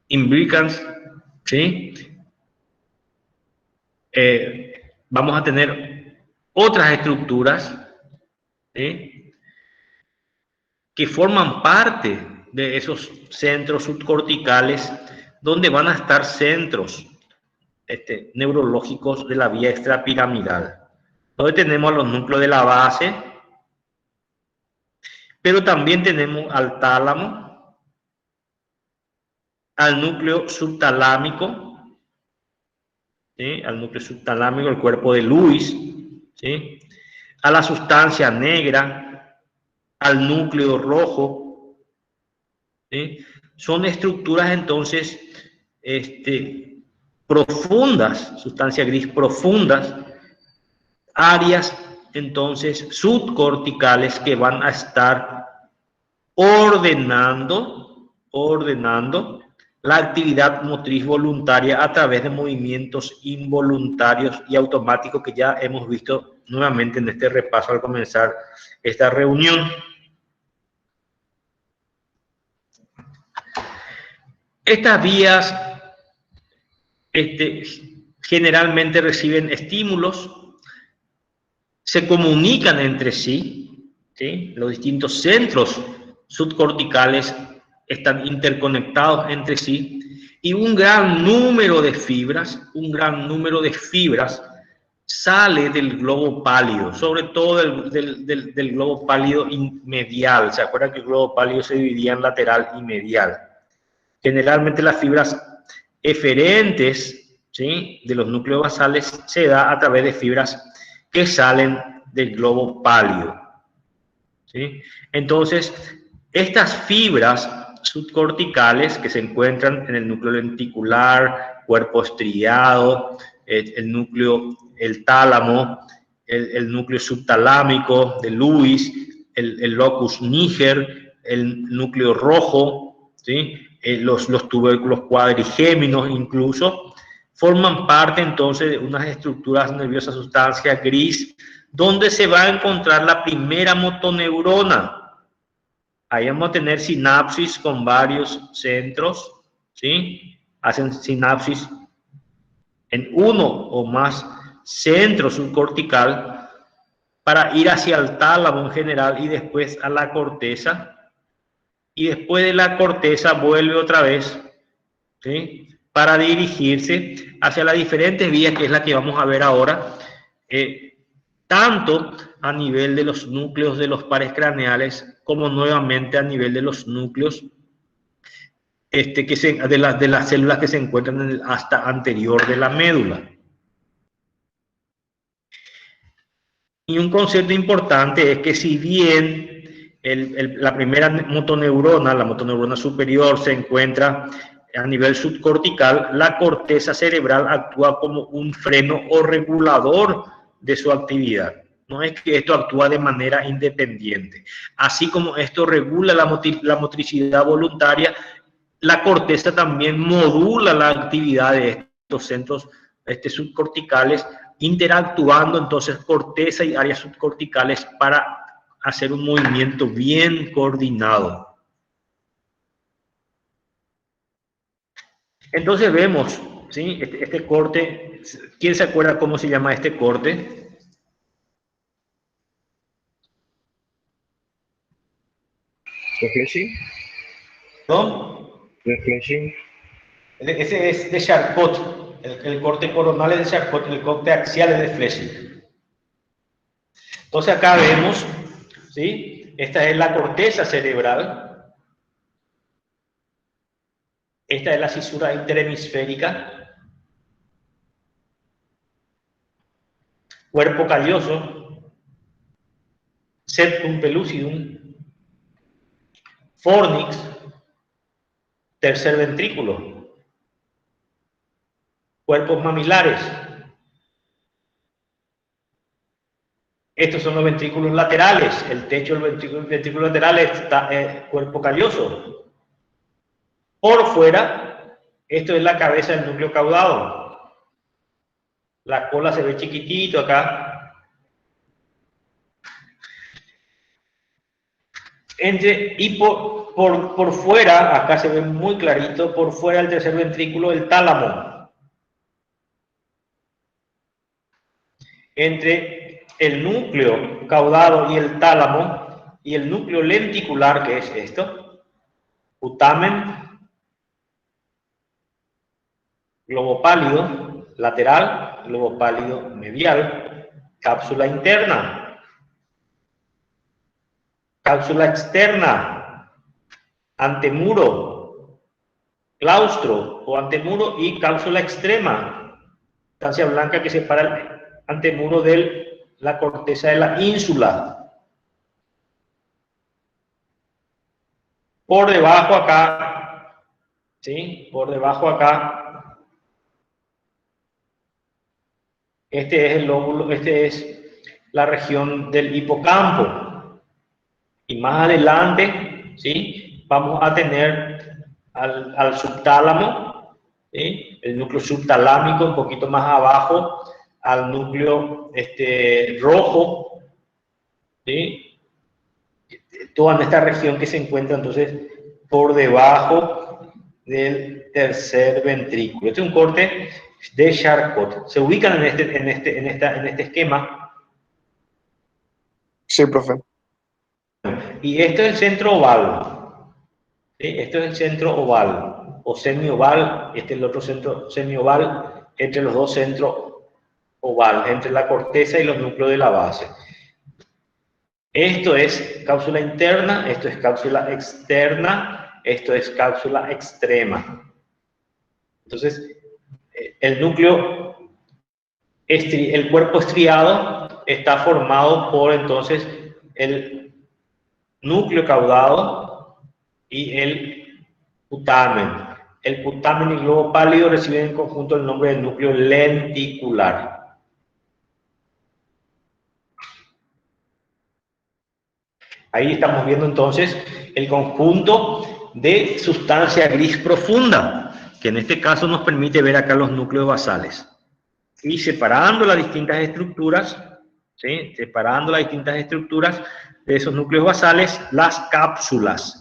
imbricans, ¿sí? Vamos a tener otras estructuras, ¿sí? Que forman parte de esos centros subcorticales, donde van a estar centros neurológicos de la vía extrapiramidal. Donde tenemos los núcleos de la base, pero también tenemos al tálamo, al núcleo subtalámico, ¿sí? Al núcleo subtalámico, el cuerpo de Lewis, ¿sí? A la sustancia negra, al núcleo rojo, ¿sí? Son estructuras entonces profundas, sustancia gris profundas, áreas entonces subcorticales que van a estar ordenando la actividad motriz voluntaria a través de movimientos involuntarios y automáticos que ya hemos visto nuevamente en este repaso al comenzar esta reunión. Estas vías generalmente reciben estímulos, se comunican entre sí, ¿sí? Los distintos centros subcorticales están interconectados entre sí y un gran número de fibras sale del globo pálido, sobre todo del globo pálido medial. ¿Se acuerdan que el globo pálido se dividía en lateral y medial? Generalmente las fibras eferentes, ¿sí? De los núcleos basales se da a través de fibras que salen del globo pálido, ¿sí? Entonces, estas fibras subcorticales que se encuentran en el núcleo lenticular, cuerpo estriado, el tálamo, el núcleo subtalámico de Lewis, el locus niger, el núcleo rojo, ¿sí? Los tubérculos cuadrigéminos incluso, forman parte entonces de unas estructuras nerviosas, sustancia gris, donde se va a encontrar la primera motoneurona. Ahí vamos a tener sinapsis con varios centros, ¿sí? Hacen sinapsis en uno o más centros subcortical para ir hacia el tálamo en general y después a la corteza. Y después de la corteza vuelve otra vez, ¿sí? Para dirigirse hacia las diferentes vías, que es la que vamos a ver ahora, tanto a nivel de los núcleos de los pares craneales, como nuevamente a nivel de los núcleos de las células que se encuentran en el asta anterior de la médula. Y un concepto importante es que si bien la primera motoneurona, la motoneurona superior, se encuentra a nivel subcortical, la corteza cerebral actúa como un freno o regulador de su actividad. No es que esto actúa de manera independiente. Así como esto regula la motricidad voluntaria, la corteza también modula la actividad de estos centros subcorticales, interactuando entonces corteza y áreas subcorticales para hacer un movimiento bien coordinado. Entonces vemos, ¿sí? Este corte, ¿quién se acuerda cómo se llama este corte? Reflexing. ¿No? Reflexing. Ese es de Charcot, el corte coronal es de Charcot, el corte axial es de Fleching. Entonces acá vemos, ¿sí? Esta es la corteza cerebral, esta es la cisura interhemisférica, cuerpo calloso, septum pellucidum, fornix, tercer ventrículo, cuerpos mamilares. Estos son los ventrículos laterales, el techo del ventrículo lateral está cuerpo calloso. Por fuera, esto es la cabeza del núcleo caudado. La cola se ve chiquitito acá. Y por fuera, acá se ve muy clarito, por fuera del tercer ventrículo, el tálamo. Entre el núcleo caudado y el tálamo, y el núcleo lenticular, que es esto, putamen, globo pálido lateral, globo pálido medial, cápsula interna, cápsula externa, antemuro, claustro o antemuro y cápsula extrema, sustancia blanca que separa el antemuro de la corteza de la ínsula. Por debajo acá, ¿sí? Por debajo acá, este es el lóbulo, este es la región del hipocampo. Y más adelante, ¿sí? Vamos a tener al subtálamo, ¿sí? El núcleo subtalámico un poquito más abajo, al núcleo rojo, ¿sí? Toda esta región que se encuentra entonces por debajo del tercer ventrículo. Este es un corte de Charcot. ¿Se ubican en este esquema? Sí, profe. Y esto es el centro oval. ¿Sí? Esto es el centro oval o semioval. Este es el otro centro semioval entre los dos centros oval, entre la corteza y los núcleos de la base. Esto es cápsula interna, esto es cápsula externa, esto es cápsula extrema. Entonces, el núcleo, el cuerpo estriado está formado por entonces el núcleo caudado y el putamen. El putamen y el globo pálido reciben en conjunto el nombre del núcleo lenticular. Ahí estamos viendo entonces el conjunto de sustancia gris profunda, que en este caso nos permite ver acá los núcleos basales. Y separando las distintas estructuras, ¿sí? Separando las distintas estructuras de esos núcleos basales, las cápsulas.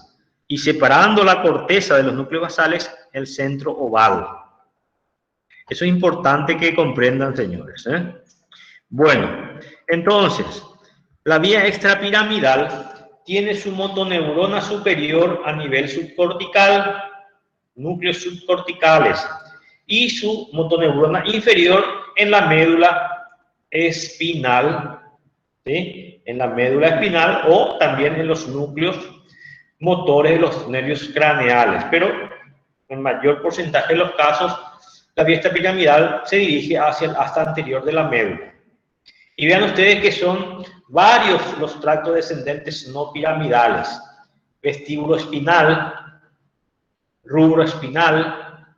Y separando la corteza de los núcleos basales, el centro oval. Eso es importante que comprendan, señores, ¿eh? Bueno, entonces, la vía extrapiramidal tiene su motoneurona superior a nivel subcortical, núcleos subcorticales, y su motoneurona inferior en la médula espinal, ¿sí? En la médula espinal o también en los núcleos motores de los nervios craneales, pero en mayor porcentaje de los casos la vía extrapiramidal se dirige hasta anterior de la médula. Y vean ustedes que son varios los tractos descendentes no piramidales. Vestíbulo espinal, rubro espinal,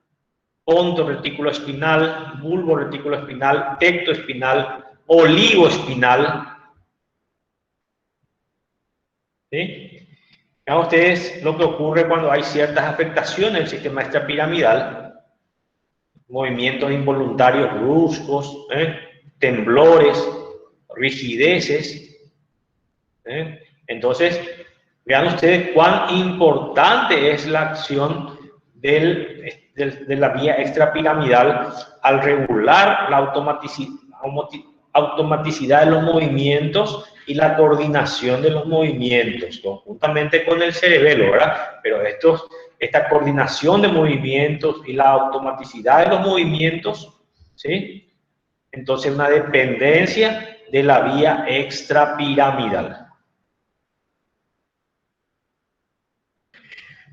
ponto retículo espinal, bulbo retículo espinal, tecto espinal, olivo espinal. ¿Sí? Vean ustedes lo que ocurre cuando hay ciertas afectaciones del sistema extrapiramidal, movimientos involuntarios bruscos, temblores, rigideces. Entonces, vean ustedes cuán importante es la acción de la vía extrapiramidal al regular la automaticidad de los movimientos y la coordinación de los movimientos, conjuntamente con el cerebelo, ¿verdad? Pero esta coordinación de movimientos y la automaticidad de los movimientos, ¿sí? Entonces, una dependencia de la vía extrapiramidal.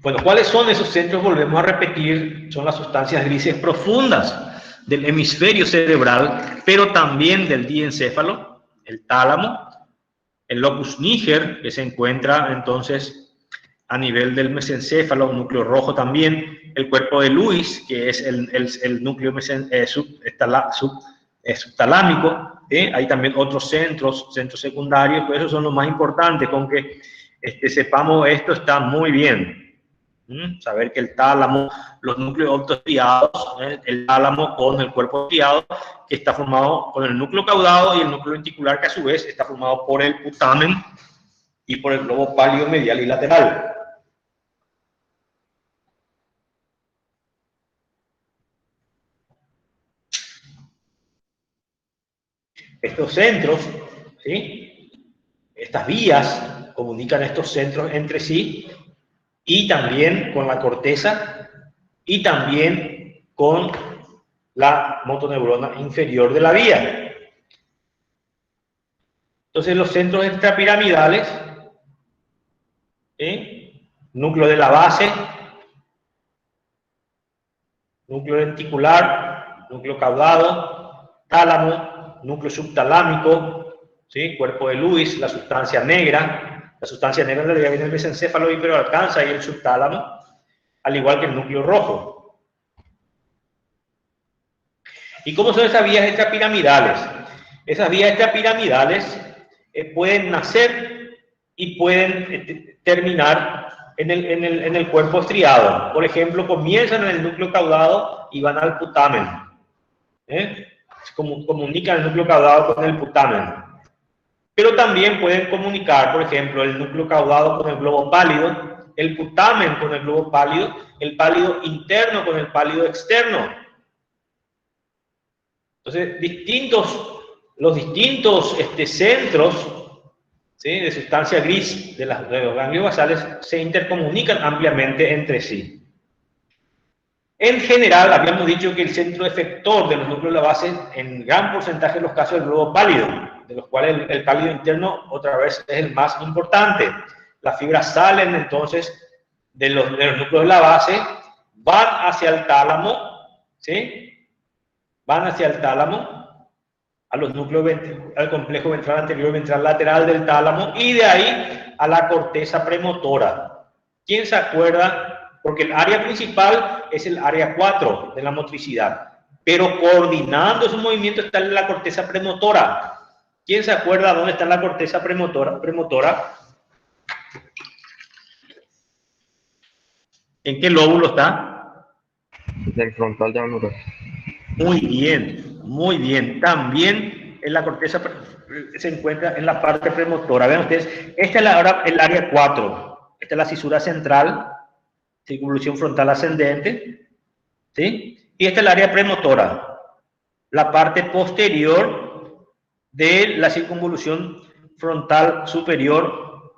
Bueno, ¿cuáles son esos centros? Volvemos a repetir, son las sustancias grises profundas del hemisferio cerebral, pero también del diencéfalo, el tálamo, el locus niger, que se encuentra entonces a nivel del mesencéfalo, núcleo rojo también, el cuerpo de Lewis, que es el núcleo subtalámico, hay también otros centros secundarios, pero esos son los más importantes. Con que sepamos esto está muy bien. Saber que el tálamo, los núcleos octostriados, el tálamo con el cuerpo estriado, que está formado con el núcleo caudado, y el núcleo lenticular, que a su vez está formado por el putamen y por el globo pálido medial y lateral. Estos centros, ¿sí? Estas vías comunican estos centros entre sí, y también con la corteza, y también con la motoneurona inferior de la vía. Entonces, los centros extrapiramidales, núcleo de la base, núcleo lenticular, núcleo caudado, tálamo, núcleo subtalámico, ¿sí? Cuerpo de Lewis, la sustancia negra. La sustancia negra en realidad viene del mesencéfalo, pero alcanza ahí el subtálamo, al igual que el núcleo rojo. ¿Y cómo son esas vías extrapiramidales? Esas vías extrapiramidales pueden nacer y pueden terminar en el cuerpo estriado. Por ejemplo, comienzan en el núcleo caudado y van al putamen. Comunican el núcleo caudado con el putamen. Pero también pueden comunicar, por ejemplo, el núcleo caudado con el globo pálido, el putamen con el globo pálido, el pálido interno con el pálido externo. Entonces, los distintos centros, ¿sí?, de sustancia gris de los ganglios basales se intercomunican ampliamente entre sí. En general, habíamos dicho que el centro efector de los núcleos de la base, en gran porcentaje de los casos, es el globo pálido, de los cuales el pálido interno, otra vez, es el más importante. Las fibras salen entonces de los núcleos de la base, van hacia el tálamo, ¿sí? Van hacia el tálamo, a los núcleos, al complejo ventral anterior y ventral lateral del tálamo, y de ahí a la corteza premotora. ¿Quién se acuerda? Porque el área principal es el área 4 de la motricidad, pero coordinando su movimiento está en la corteza premotora. ¿Quién se acuerda dónde está la corteza premotora? ¿En qué lóbulo está? Del frontal de Anura. Muy bien, muy bien. También en la corteza se encuentra en la parte premotora. Vean ustedes, esta es el área 4. Esta es la cisura central, circunvolución frontal ascendente, ¿sí? Y esta es el área premotora, la parte posterior de la circunvolución frontal superior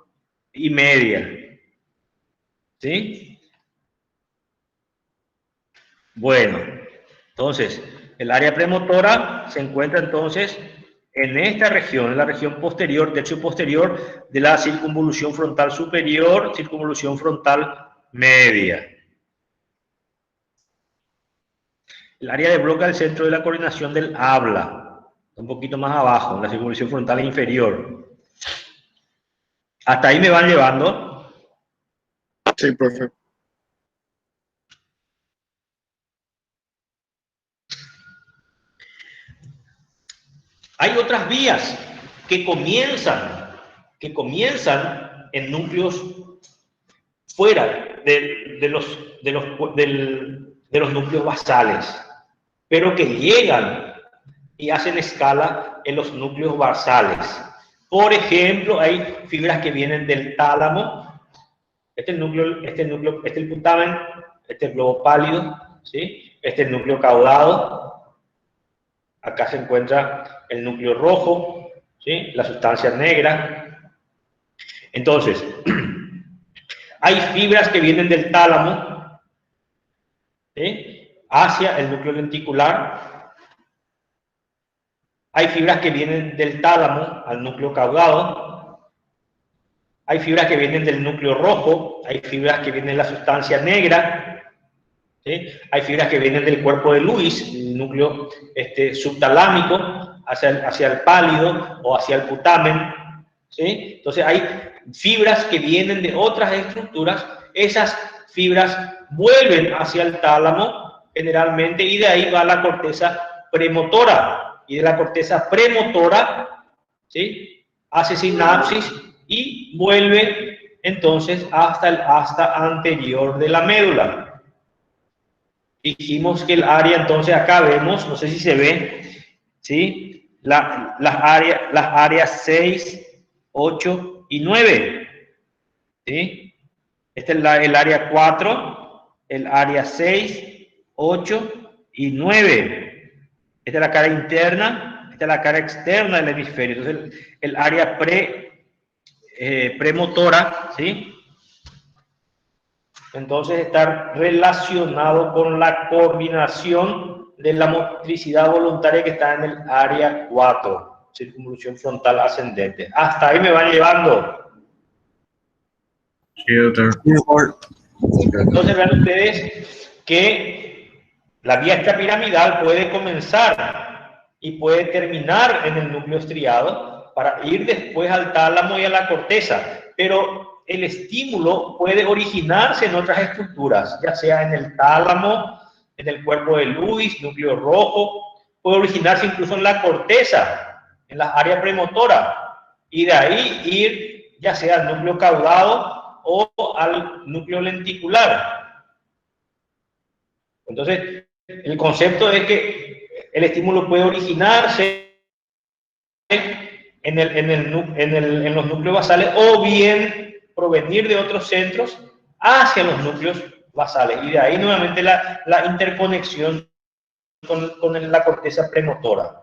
y media, ¿sí? Bueno, entonces, el área premotora se encuentra entonces en esta región, en la región posterior, tercio posterior de la circunvolución frontal superior, circunvolución frontal media. El área de Broca, el centro de la coordinación del habla, un poquito más abajo, la circunvolución frontal inferior. ¿Hasta ahí me van llevando? Sí, profe. Hay otras vías que comienzan en núcleos fuera de los núcleos basales, pero que llegan y hacen escala en los núcleos basales. Por ejemplo, hay fibras que vienen del tálamo. Este es el putamen, este es el globo pálido, ¿sí? Este es el núcleo caudado. Acá se encuentra el núcleo rojo, ¿sí? La sustancia negra. Entonces, hay fibras que vienen del tálamo, ¿sí? Hacia el núcleo lenticular. Hay fibras que vienen del tálamo al núcleo caudado. Hay fibras que vienen del núcleo rojo. Hay fibras que vienen de la sustancia negra. ¿Sí? Hay fibras que vienen del cuerpo de Lewis, el núcleo subtalámico, hacia el pálido o hacia el putamen. ¿Sí? Entonces hay fibras que vienen de otras estructuras. Esas fibras vuelven hacia el tálamo generalmente y de ahí va la corteza premotora. Y de la corteza premotora, ¿sí? Hace sinapsis y vuelve entonces hasta el asta anterior de la médula. Dijimos que el área, entonces acá vemos, no sé si se ve, ¿sí? Las áreas 6, 8 y 9. ¿Sí? Este es el área 4, el área 6, 8 y 9. Esta es la cara interna, esta es la cara externa del hemisferio. Entonces, el área premotora, ¿sí? Entonces, está relacionado con la coordinación de la motricidad voluntaria que está en el área 4, circunvolución frontal ascendente. Hasta ahí me van llevando. Sí, doctor. Entonces, vean ustedes que la vía extrapiramidal puede comenzar y puede terminar en el núcleo estriado para ir después al tálamo y a la corteza, pero el estímulo puede originarse en otras estructuras, ya sea en el tálamo, en el cuerpo de Lewis, núcleo rojo, puede originarse incluso en la corteza, en la área premotora, y de ahí ir ya sea al núcleo caudado o al núcleo lenticular. Entonces, el concepto es que el estímulo puede originarse en los núcleos basales o bien provenir de otros centros hacia los núcleos basales. Y de ahí nuevamente la interconexión con la corteza premotora.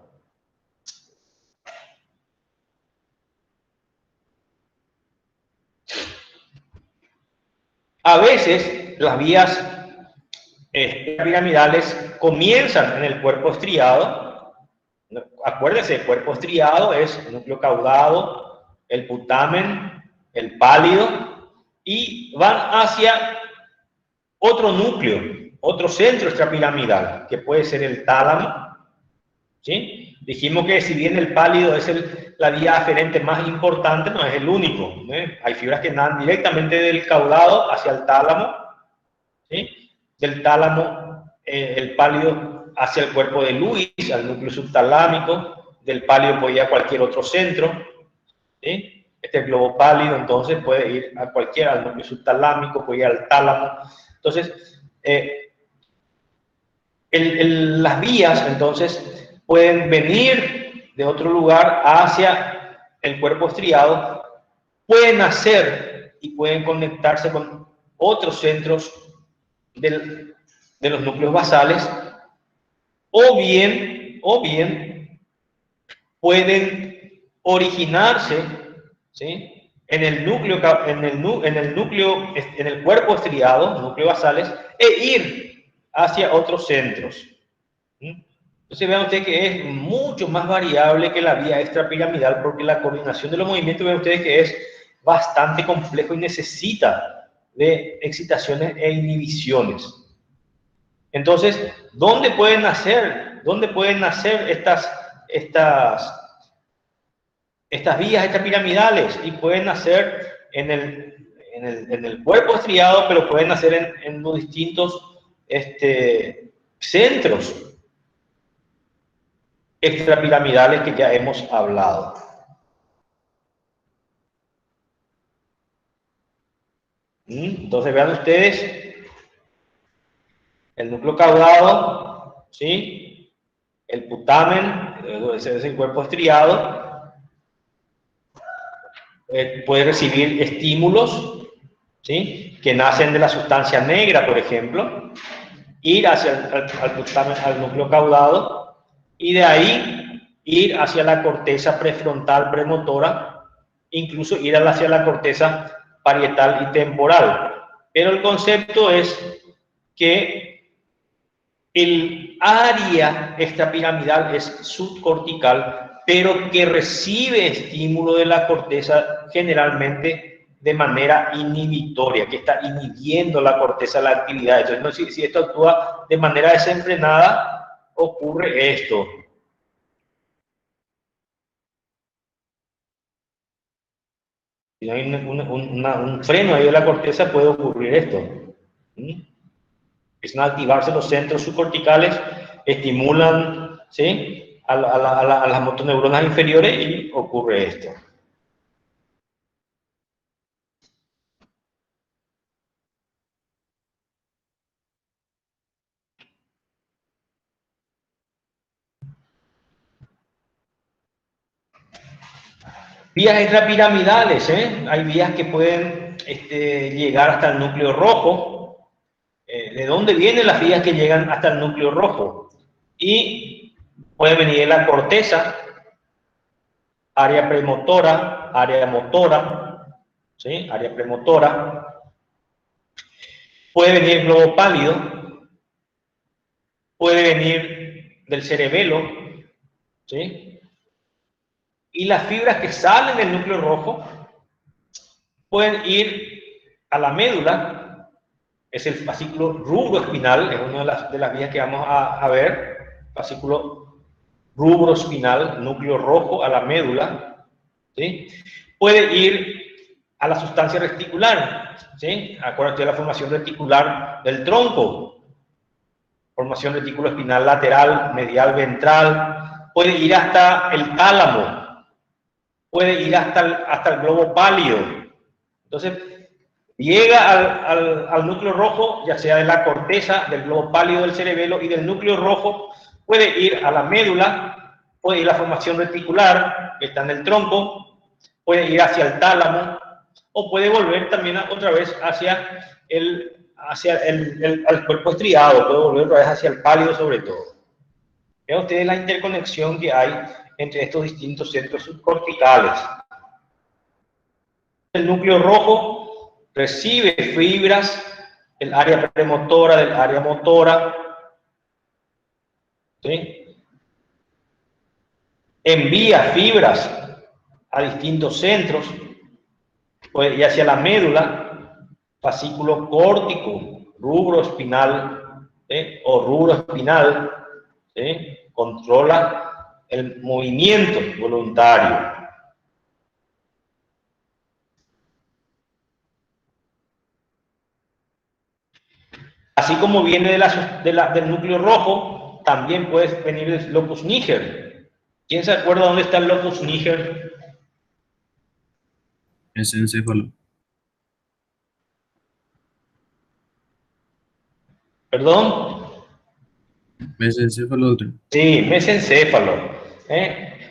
A veces las vías piramidales comienzan en el cuerpo estriado. Acuérdense, el cuerpo estriado es el núcleo caudado, el putamen, el pálido, y van hacia otro núcleo, otro centro extrapiramidal, que puede ser el tálamo. ¿Sí? Dijimos que si bien el pálido es la vía aferente más importante, no es el único. Hay fibras que nadan directamente del caudado hacia el tálamo, ¿sí? Del tálamo, el pálido hacia el cuerpo de Lewis, al núcleo subtalámico, del pálido puede ir a cualquier otro centro, ¿sí? Este globo pálido entonces puede ir a cualquiera, al núcleo subtalámico, puede ir al tálamo. Entonces, las vías entonces pueden venir de otro lugar hacia el cuerpo estriado, pueden hacer y pueden conectarse con otros centros de los núcleos basales, o bien pueden originarse, ¿sí? en el cuerpo estriado, núcleos basales, e ir hacia otros centros. ¿Sí? Entonces vean ustedes que es mucho más variable que la vía extrapiramidal, porque la coordinación de los movimientos, vean ustedes que es bastante complejo y necesita de excitaciones e inhibiciones. Entonces, ¿dónde pueden nacer estas vías extrapiramidales? Y pueden nacer en el cuerpo estriado, pero pueden nacer en los distintos centros. extrapiramidales que ya hemos hablado. Entonces vean ustedes el núcleo caudado, ¿sí? El putamen, ese es el cuerpo estriado, puede recibir estímulos, ¿sí? Que nacen de la sustancia negra, por ejemplo, ir hacia al putamen, al núcleo caudado, y de ahí ir hacia la corteza prefrontal premotora, incluso ir hacia la corteza parietal y temporal. Pero el concepto es que el área extrapiramidal es subcortical, pero que recibe estímulo de la corteza generalmente de manera inhibitoria, que está inhibiendo la corteza la actividad. Entonces, si esto actúa de manera desenfrenada, ocurre esto. Si no hay un freno ahí de la corteza, puede ocurrir esto. Empiezan a activarse los centros subcorticales, estimulan, ¿sí? a las motoneuronas inferiores y ocurre esto. Vías extrapiramidales, hay vías que pueden llegar hasta el núcleo rojo. ¿De dónde vienen las vías que llegan hasta el núcleo rojo? Y puede venir de la corteza, área premotora, área motora, ¿sí? Área premotora. Puede venir el globo pálido, puede venir del cerebelo, ¿sí? Y las fibras que salen del núcleo rojo pueden ir a la médula, es el fascículo rubroespinal, es una de las vías que vamos a ver, fascículo rubroespinal, núcleo rojo a la médula, ¿sí? Puede ir a la sustancia reticular, ¿sí? Acuérdate de la formación reticular del tronco, formación reticuloespinal lateral, medial, ventral, puede ir hasta el tálamo, puede ir hasta el globo pálido. Entonces, llega al núcleo rojo, ya sea de la corteza, del globo pálido del cerebelo y del núcleo rojo, puede ir a la médula, puede ir a la formación reticular, que está en el tronco, puede ir hacia el tálamo, o puede volver también otra vez hacia el cuerpo estriado, puede volver otra vez hacia el pálido sobre todo. Vean ustedes la interconexión que hay entre estos distintos centros subcorticales. El núcleo rojo recibe fibras del área premotora, del área motora, ¿sí? Envía fibras a distintos centros, puede ir hacia la médula, fascículo córtico, rubroespinal, ¿sí? O rubroespinal, ¿sí? Controla el movimiento voluntario. Así como viene del núcleo rojo, también puede venir el locus niger. ¿Quién se acuerda dónde está el locus niger? Mesencéfalo. ¿Perdón? Mesencéfalo, doctor. Sí, mesencéfalo.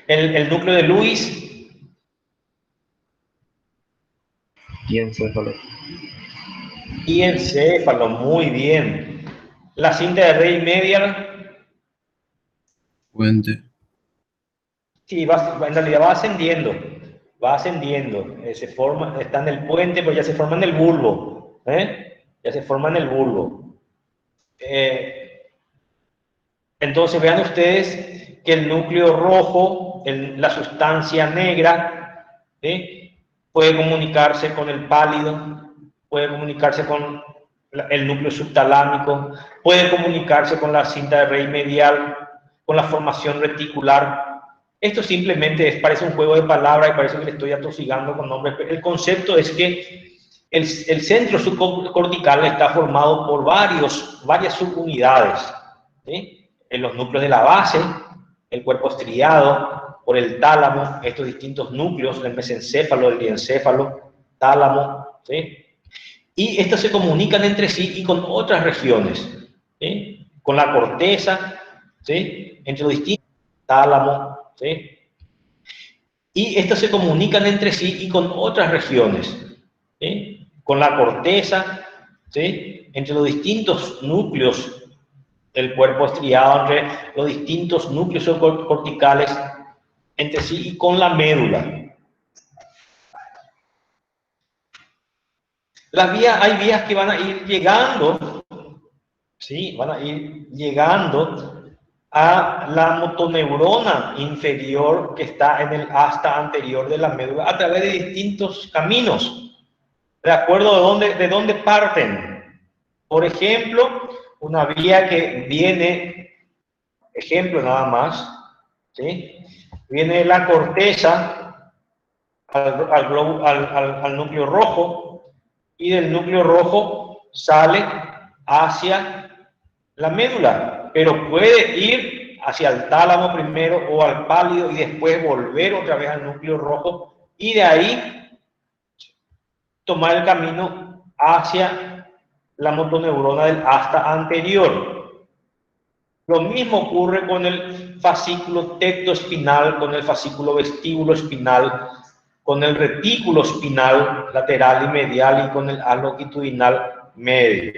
El núcleo de Lewis. Y encéfalo. Y encéfalo, muy bien. La cinta de Rey medial. Puente. Sí, en realidad va ascendiendo. Va ascendiendo. Se forma, está en el puente, pero ya se forma en el bulbo. Ya se forma en el bulbo. Entonces vean ustedes que el núcleo rojo, la sustancia negra, ¿sí? Puede comunicarse con el pálido, puede comunicarse con el núcleo subtalámico, puede comunicarse con la cinta de Rey medial, con la formación reticular. Esto simplemente parece un juego de palabras y parece que le estoy atosigando con nombres, pero el concepto es que el centro subcortical está formado por varias subunidades, ¿sí? En los núcleos de la base, el cuerpo estriado, por el tálamo, estos distintos núcleos, el mesencéfalo, el diencéfalo, tálamo, ¿sí? Y estos se comunican entre sí y con otras regiones, ¿sí? Con la corteza, ¿sí? Entre los distintos tálamo, ¿sí? Y estos se comunican entre sí y con otras regiones, ¿sí? Con la corteza, ¿sí? Entre los distintos núcleos del cuerpo estriado, entre los distintos núcleos corticales entre sí y con la médula. Hay vías que van a ir llegando, ¿sí? Van a ir llegando a la motoneurona inferior que está en el asta anterior de la médula a través de distintos caminos, de acuerdo de dónde parten. Por ejemplo, una vía que viene, ejemplo nada más, ¿sí? Viene de la corteza al núcleo rojo, y del núcleo rojo sale hacia la médula, pero puede ir hacia el tálamo primero o al pálido y después volver otra vez al núcleo rojo y de ahí tomar el camino hacia la motoneurona del asta anterior. Lo mismo ocurre con el fascículo tectoespinal, con el fascículo vestíbulo espinal, con el retículo espinal lateral y medial y con el haz longitudinal medio.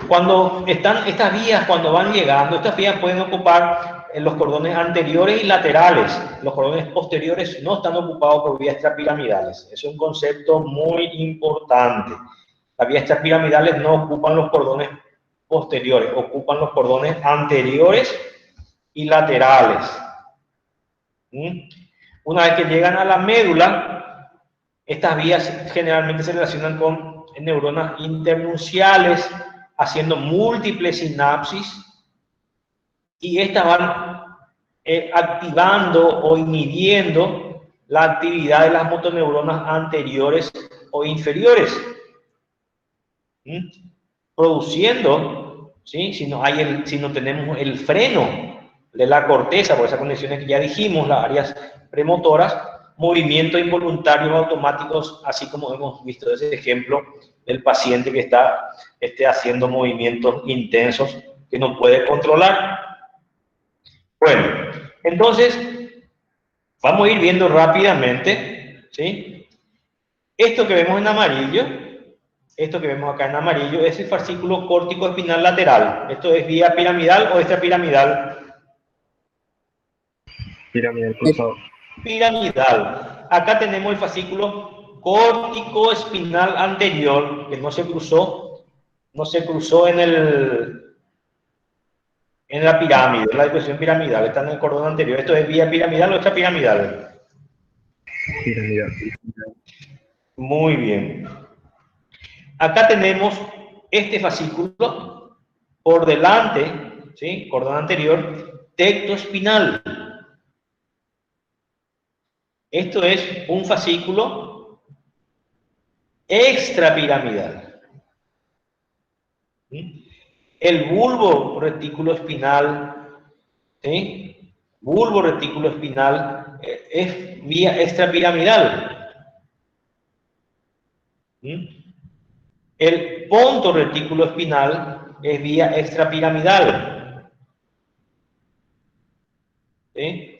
Cuando están estas vías, cuando van llegando, estas vías pueden ocupar los cordones anteriores y laterales. Los cordones posteriores no están ocupados por vías extrapiramidales. Es un concepto muy importante. Las vías extrapiramidales no ocupan los cordones posteriores, ocupan los cordones anteriores y laterales. Una vez que llegan a la médula, estas vías generalmente se relacionan con neuronas internunciales, haciendo múltiples sinapsis, y estas van activando o inhibiendo la actividad de las motoneuronas anteriores o inferiores, produciendo, ¿sí? Si no tenemos el freno de la corteza, por esas condiciones que ya dijimos, las áreas premotoras, movimientos involuntarios automáticos, así como hemos visto ese ejemplo del paciente que está haciendo movimientos intensos que no puede controlar. Bueno, entonces vamos a ir viendo rápidamente, ¿sí? Esto que vemos en amarillo, esto que vemos acá en amarillo es el fascículo córtico espinal lateral. ¿Esto es vía piramidal o extrapiramidal? Piramidal cruzado. Piramidal. Acá tenemos el fascículo córtico espinal anterior, que no se cruzó en la pirámide, en la disposición piramidal, está en el cordón anterior. ¿Esto es vía piramidal o extrapiramidal? Piramidal. Muy bien. Acá tenemos este fascículo por delante, ¿sí? Cordón anterior, tectoespinal. Esto es un fascículo extrapiramidal. El bulbo retículo espinal, ¿sí? Bulbo retículo espinal es vía extrapiramidal. El ponto retículo espinal es vía extrapiramidal. ¿Sí?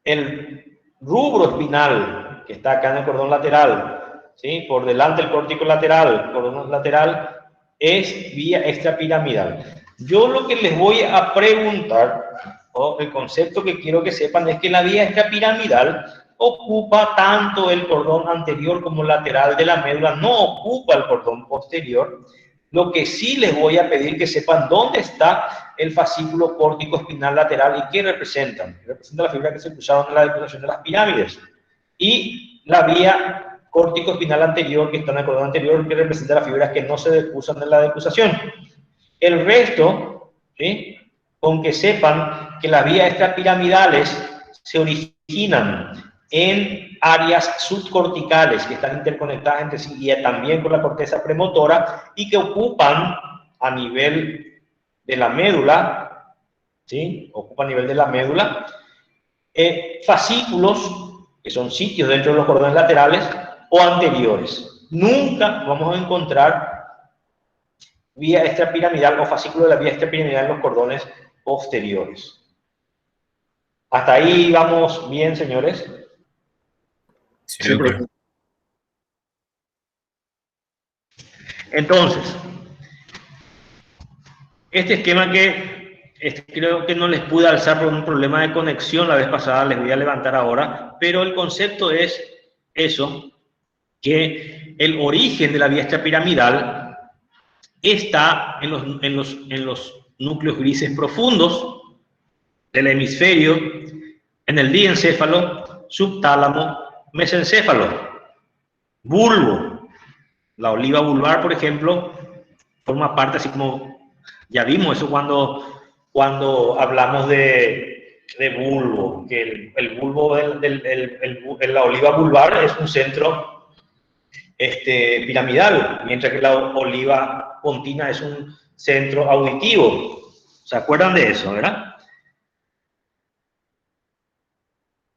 El rubro espinal, que está acá en el cordón lateral, ¿sí? Por delante del córtico lateral, cordón lateral, es vía extrapiramidal. Yo lo que les voy a preguntar, o el concepto que quiero que sepan, es que la vía extrapiramidal ocupa tanto el cordón anterior como lateral de la médula, no ocupa el cordón posterior. Lo que sí les voy a pedir que sepan dónde está el fascículo córtico espinal lateral y qué representan. Representa la fibra que se cruzaron en la decusación de las pirámides. Y la vía córtico espinal anterior, que está en el cordón anterior, que representa las fibras que no se decusan en la decusación. El resto, ¿sí? Con que sepan que las vías extrapiramidales se originan en áreas subcorticales que están interconectadas entre sí y también con la corteza premotora y que ocupan a nivel de la médula, ¿sí? Ocupa a nivel de la médula. Fascículos, que son sitios dentro de los cordones laterales o anteriores. Nunca vamos a encontrar vía extrapiramidal o fascículo de la vía extrapiramidal en los cordones posteriores. ¿Hasta ahí vamos bien, señores? Sí, Sí, doctor. profe. Entonces, este esquema que creo que no les pude alzar por un problema de conexión la vez pasada, les voy a levantar ahora, pero el concepto es eso, que el origen de la vía extrapiramidal está en los núcleos grises profundos del hemisferio, en el diencéfalo, subtálamo, mesencéfalo, bulbo. La oliva vulvar, por ejemplo, forma parte, así como ya vimos eso cuando hablamos de bulbo, que el bulbo de la oliva vulvar es un centro piramidal, mientras que la oliva pontina es un centro auditivo. ¿Se acuerdan de eso, verdad?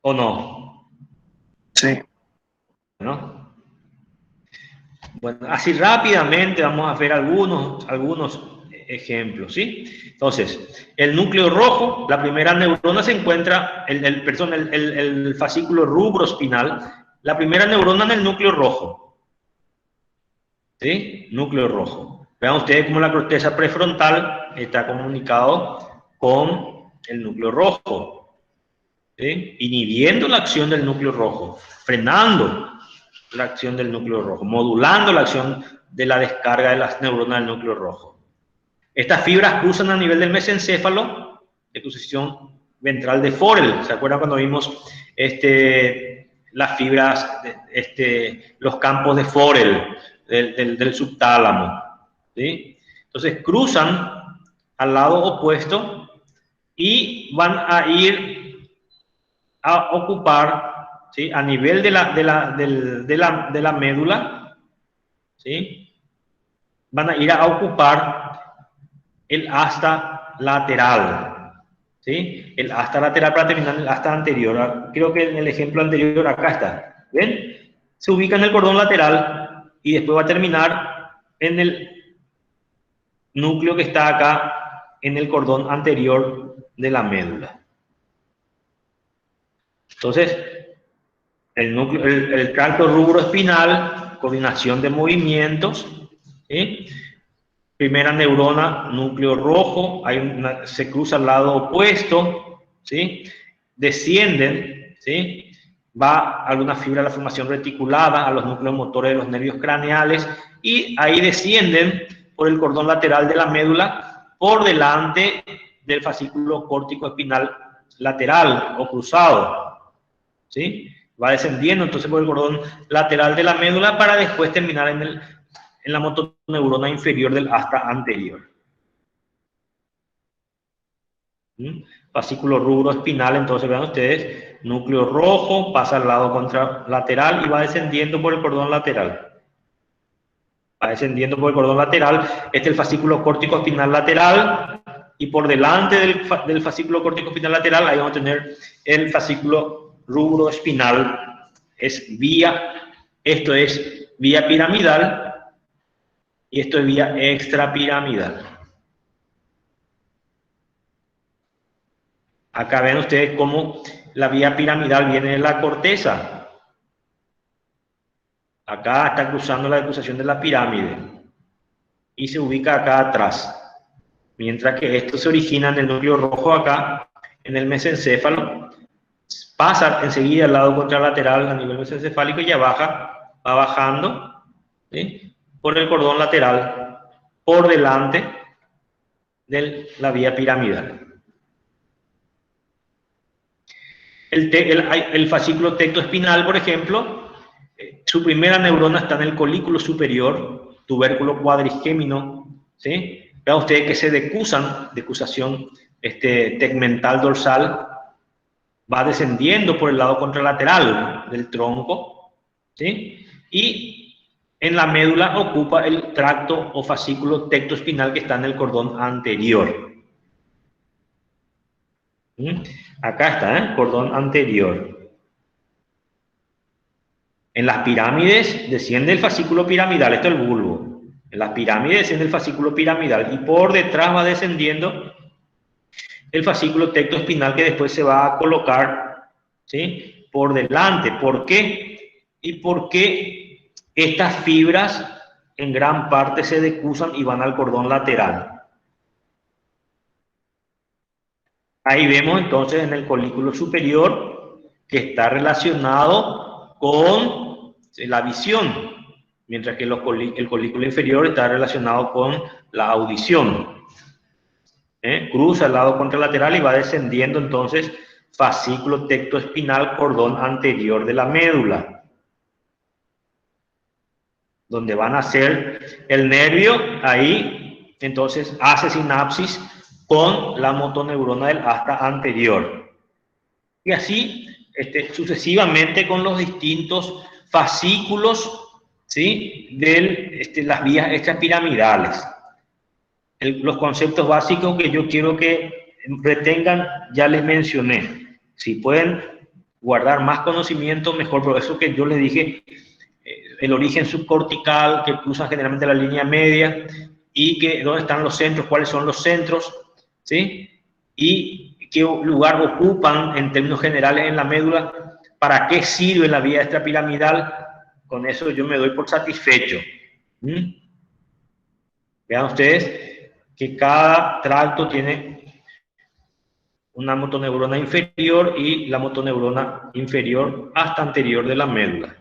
¿O no? Sí. ¿No? Bueno, así rápidamente vamos a ver algunos ejemplos, ¿sí? Entonces, el núcleo rojo, la primera neurona se encuentra, el fascículo rubroespinal, la primera neurona en el núcleo rojo, ¿sí? Núcleo rojo. Vean ustedes cómo la corteza prefrontal está comunicado con el núcleo rojo, ¿sí? Inhibiendo la acción del núcleo rojo, frenando la acción del núcleo rojo, modulando la acción de la descarga de las neuronas del núcleo rojo. Estas fibras cruzan a nivel del mesencéfalo, de cruzación ventral de Forel. ¿Se acuerdan cuando vimos las fibras, los campos de Forel, del subtálamo? ¿Sí? Entonces cruzan al lado opuesto y van a ir a ocupar, ¿sí? A nivel de la médula, ¿sí? Van a ir a ocupar el asta lateral, ¿sí? El asta lateral para terminar el asta anterior. Creo que en el ejemplo anterior acá está, ¿ven? Se ubica en el cordón lateral y después va a terminar en el núcleo que está acá en el cordón anterior de la médula. Entonces, el tracto rubroespinal, coordinación de movimientos, ¿sí? Primera neurona, núcleo rojo, se cruza al lado opuesto, ¿sí? Descienden, ¿sí? Va alguna fibra de la formación reticulada a los núcleos motores de los nervios craneales y ahí descienden por el cordón lateral de la médula por delante del fascículo córtico espinal lateral o cruzado, ¿sí? Va descendiendo entonces por el cordón lateral de la médula para después terminar en la motoneurona inferior del asta anterior. Fascículo rubroespinal, entonces vean ustedes, núcleo rojo, pasa al lado contralateral y va descendiendo por el cordón lateral. Va descendiendo por el cordón lateral, este es el fascículo córtico espinal lateral y por delante del fascículo córtico espinal lateral ahí vamos a tener el fascículo rubroespinal. Esto es vía piramidal y esto es vía extrapiramidal. Acá ven ustedes cómo la vía piramidal viene de la corteza. Acá está cruzando la cruzación de la pirámide y se ubica acá atrás. Mientras que esto se origina en el núcleo rojo acá, en el mesencéfalo, pasa enseguida al lado contralateral a nivel mesencefálico y ya va bajando, ¿sí? Por el cordón lateral, por delante de la vía piramidal. El fascículo tectoespinal, por ejemplo, su primera neurona está en el colículo superior, tubérculo cuadrigémino, ¿sí? Vean ustedes que se decusación tegmental dorsal, va descendiendo por el lado contralateral del tronco, ¿sí? Y en la médula ocupa el tracto o fascículo tectoespinal que está en el cordón anterior. Acá está, cordón anterior. En las pirámides desciende el fascículo piramidal, esto es el bulbo. En las pirámides desciende el fascículo piramidal y por detrás va descendiendo el fascículo tectoespinal que después se va a colocar, ¿sí?, por delante. ¿Por qué? Y porque estas fibras en gran parte se decusan y van al cordón lateral. Ahí vemos entonces en el colículo superior que está relacionado con la visión, mientras que el colículo inferior está relacionado con la audición. Cruza el lado contralateral y va descendiendo entonces fascículo tectoespinal, cordón anterior de la médula, donde van a ser el nervio. Ahí entonces hace sinapsis con la motoneurona del asta anterior. Y así sucesivamente con los distintos fascículos, ¿sí?, de las vías extrapiramidales. Los conceptos básicos que yo quiero que retengan ya les mencioné. Si pueden guardar más conocimiento, mejor. Por eso que yo les dije el origen subcortical, que cruza generalmente la línea media, y que dónde están los centros, cuáles son los centros, ¿sí?, y qué lugar ocupan en términos generales en la médula, para qué sirve la vía extrapiramidal. Con eso yo me doy por satisfecho. Vean ustedes que cada tracto tiene una motoneurona inferior y la motoneurona inferior hasta anterior de la médula.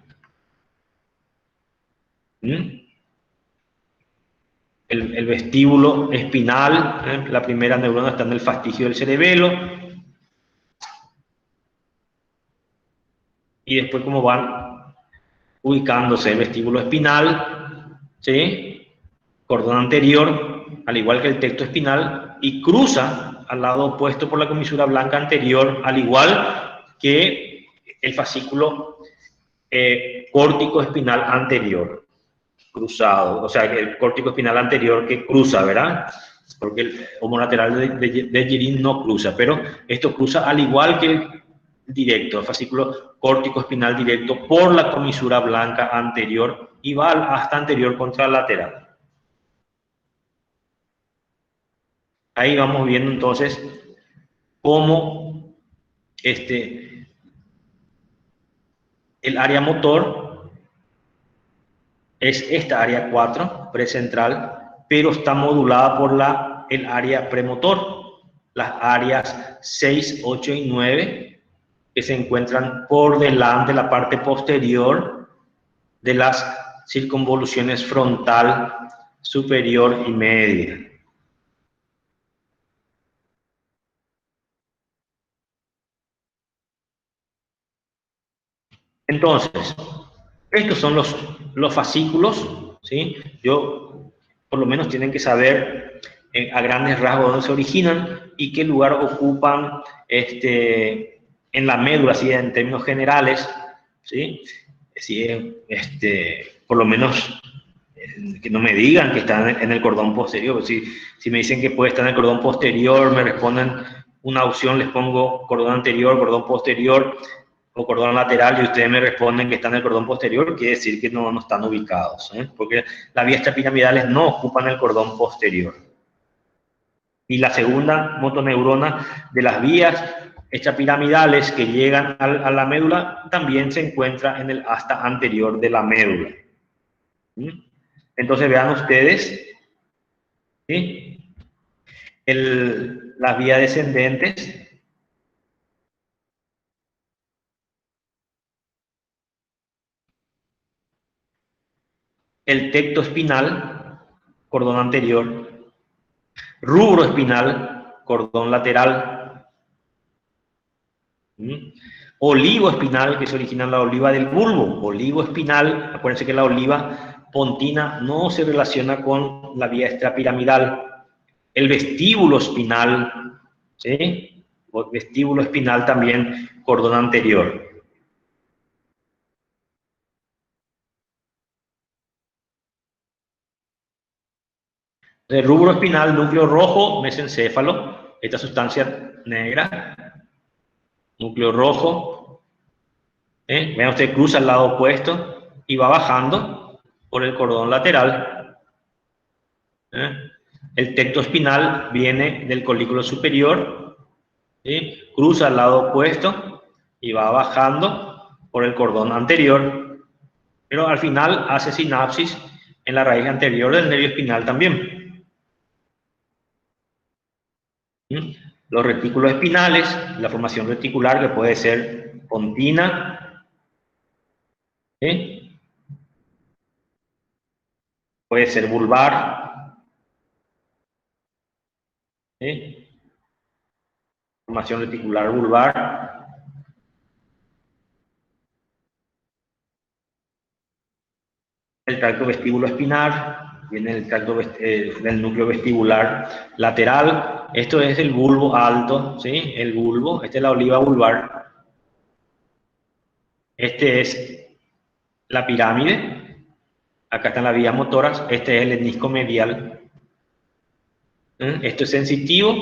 El vestíbulo espinal, la primera neurona está en el fastigio del cerebelo, y después cómo van ubicándose el vestíbulo espinal, ¿sí?, cordón anterior, al igual que el tectoespinal, y cruza al lado opuesto por la comisura blanca anterior, al igual que el fascículo córtico espinal anterior, cruzado. O sea, el córtico espinal anterior que cruza, ¿verdad? Porque el homolateral de Girin no cruza, pero esto cruza al igual que el directo, el fascículo córtico espinal directo por la comisura blanca anterior y va hasta anterior contralateral. Ahí vamos viendo entonces cómo el área motor es esta área 4, precentral, pero está modulada por el área premotor, las áreas 6, 8 y 9, que se encuentran por delante, la parte posterior de las circunvoluciones frontal, superior y media. Entonces, estos son los fascículos, ¿sí? Por lo menos tienen que saber a grandes rasgos dónde se originan y qué lugar ocupan en la médula, así en términos generales, ¿sí? Por lo menos que no me digan que están en el cordón posterior. Si me dicen que puede estar en el cordón posterior, me responden una opción, les pongo cordón anterior, cordón posterior o cordón lateral, y ustedes me responden que están en el cordón posterior, quiere decir que no están ubicados, porque las vías extrapiramidales no ocupan el cordón posterior. Y la segunda motoneurona de las vías extrapiramidales que llegan a la médula también se encuentra en el asta anterior de la médula. Entonces vean ustedes, ¿sí?, las vías descendentes. El tecto espinal, cordón anterior. Rubro espinal, cordón lateral. Olivo espinal, que se origina en la oliva del bulbo. Olivo espinal, acuérdense que la oliva pontina no se relaciona con la vía extrapiramidal. El vestíbulo espinal, ¿sí? O vestíbulo espinal también, cordón anterior. El rubro espinal, núcleo rojo, mesencéfalo, esta sustancia negra, núcleo rojo. Vean, usted cruza al lado opuesto y va bajando por el cordón lateral. El tecto espinal viene del colículo superior, cruza al lado opuesto y va bajando por el cordón anterior, pero al final hace sinapsis en la raíz anterior del nervio espinal también. Los retículos espinales, la formación reticular que puede ser pontina, puede ser vulvar, formación reticular vulvar, el tracto vestíbulo espinal, viene el tracto del núcleo vestibular lateral. Esto es el bulbo alto, ¿sí? El bulbo, esta es la oliva vulvar. Este es la pirámide. Acá están las vías motoras. Este es el menisco medial. Esto es sensitivo.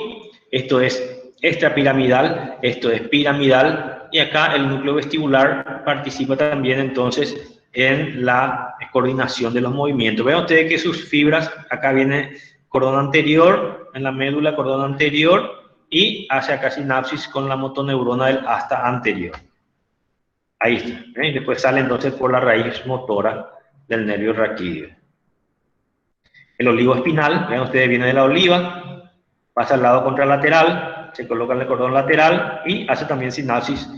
Esto es extrapiramidal. Esto es piramidal. Y acá el núcleo vestibular participa también entonces en la coordinación de los movimientos. Vean ustedes que sus fibras, acá viene cordón anterior, en la médula cordón anterior, y hace acá sinapsis con la motoneurona del asta anterior. Ahí está. Y después sale entonces por la raíz motora del nervio raquídeo. El olivo espinal, vean ustedes, viene de la oliva, pasa al lado contralateral, se coloca en el cordón lateral y hace también sinapsis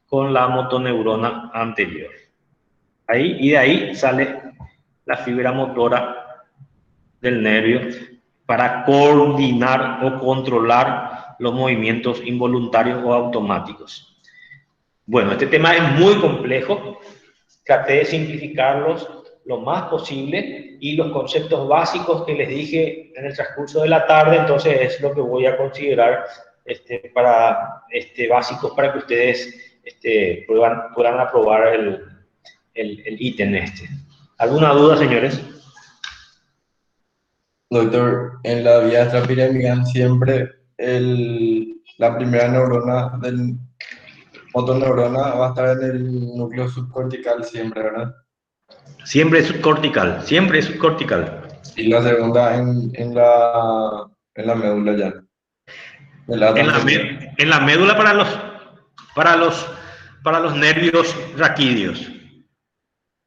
con la motoneurona anterior. Ahí, y de ahí sale la fibra motora del nervio para coordinar o controlar los movimientos involuntarios o automáticos. Bueno, este tema es muy complejo. Traté de simplificarlos lo más posible y los conceptos básicos que les dije en el transcurso de la tarde, entonces es lo que voy a considerar básicos para que ustedes puedan aprobar el ítem este. ¿Alguna duda, señores? Doctor, en la vía extrapiramidal siempre la primera neurona del motoneurona va a estar en el núcleo subcortical siempre, ¿verdad? Siempre es subcortical, siempre es subcortical. Y la segunda en la médula ya. En la médula para los nervios raquídeos.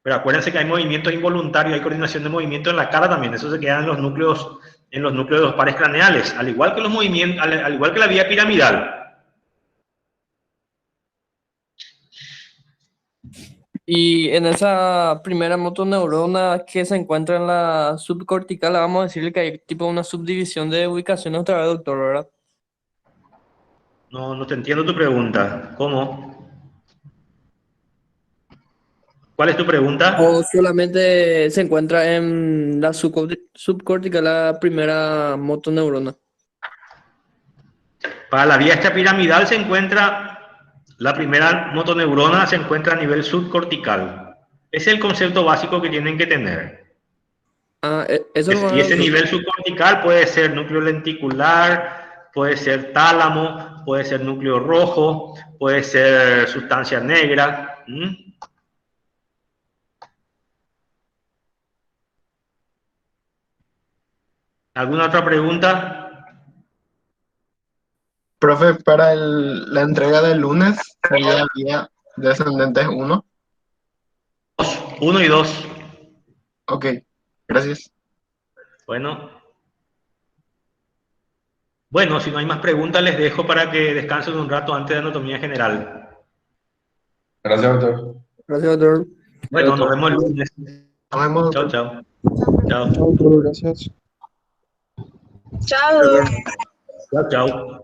Pero acuérdense que hay movimientos involuntarios, hay coordinación de movimiento en la cara también. Eso se queda en los núcleos de los pares craneales, al igual que los movimientos, al igual que la vía piramidal. Y en esa primera motoneurona que se encuentra en la subcortical, vamos a decirle que hay tipo una subdivisión de ubicación otra vez, doctor, ¿verdad? No te entiendo tu pregunta. ¿Cómo? ¿Cuál es tu pregunta? ¿O solamente se encuentra en la subcortical la primera motoneurona? Para la vía extrapiramidal se encuentra, la primera motoneurona se encuentra a nivel subcortical. Ese es el concepto básico que tienen que tener. Y ese nivel subcortical puede ser núcleo lenticular, puede ser tálamo, puede ser núcleo rojo, puede ser sustancia negra. ¿Alguna otra pregunta? Profe, para la entrega del lunes sería vía descendentes 1. 1 y 2. Ok, gracias. Bueno, si no hay más preguntas, les dejo para que descansen un rato antes de anatomía general. Gracias, doctor. Gracias, doctor. Bueno, nos vemos el lunes. Nos vemos, Chao, doctor. chao. Chao. Doctor, gracias. Chao. Chao, chao.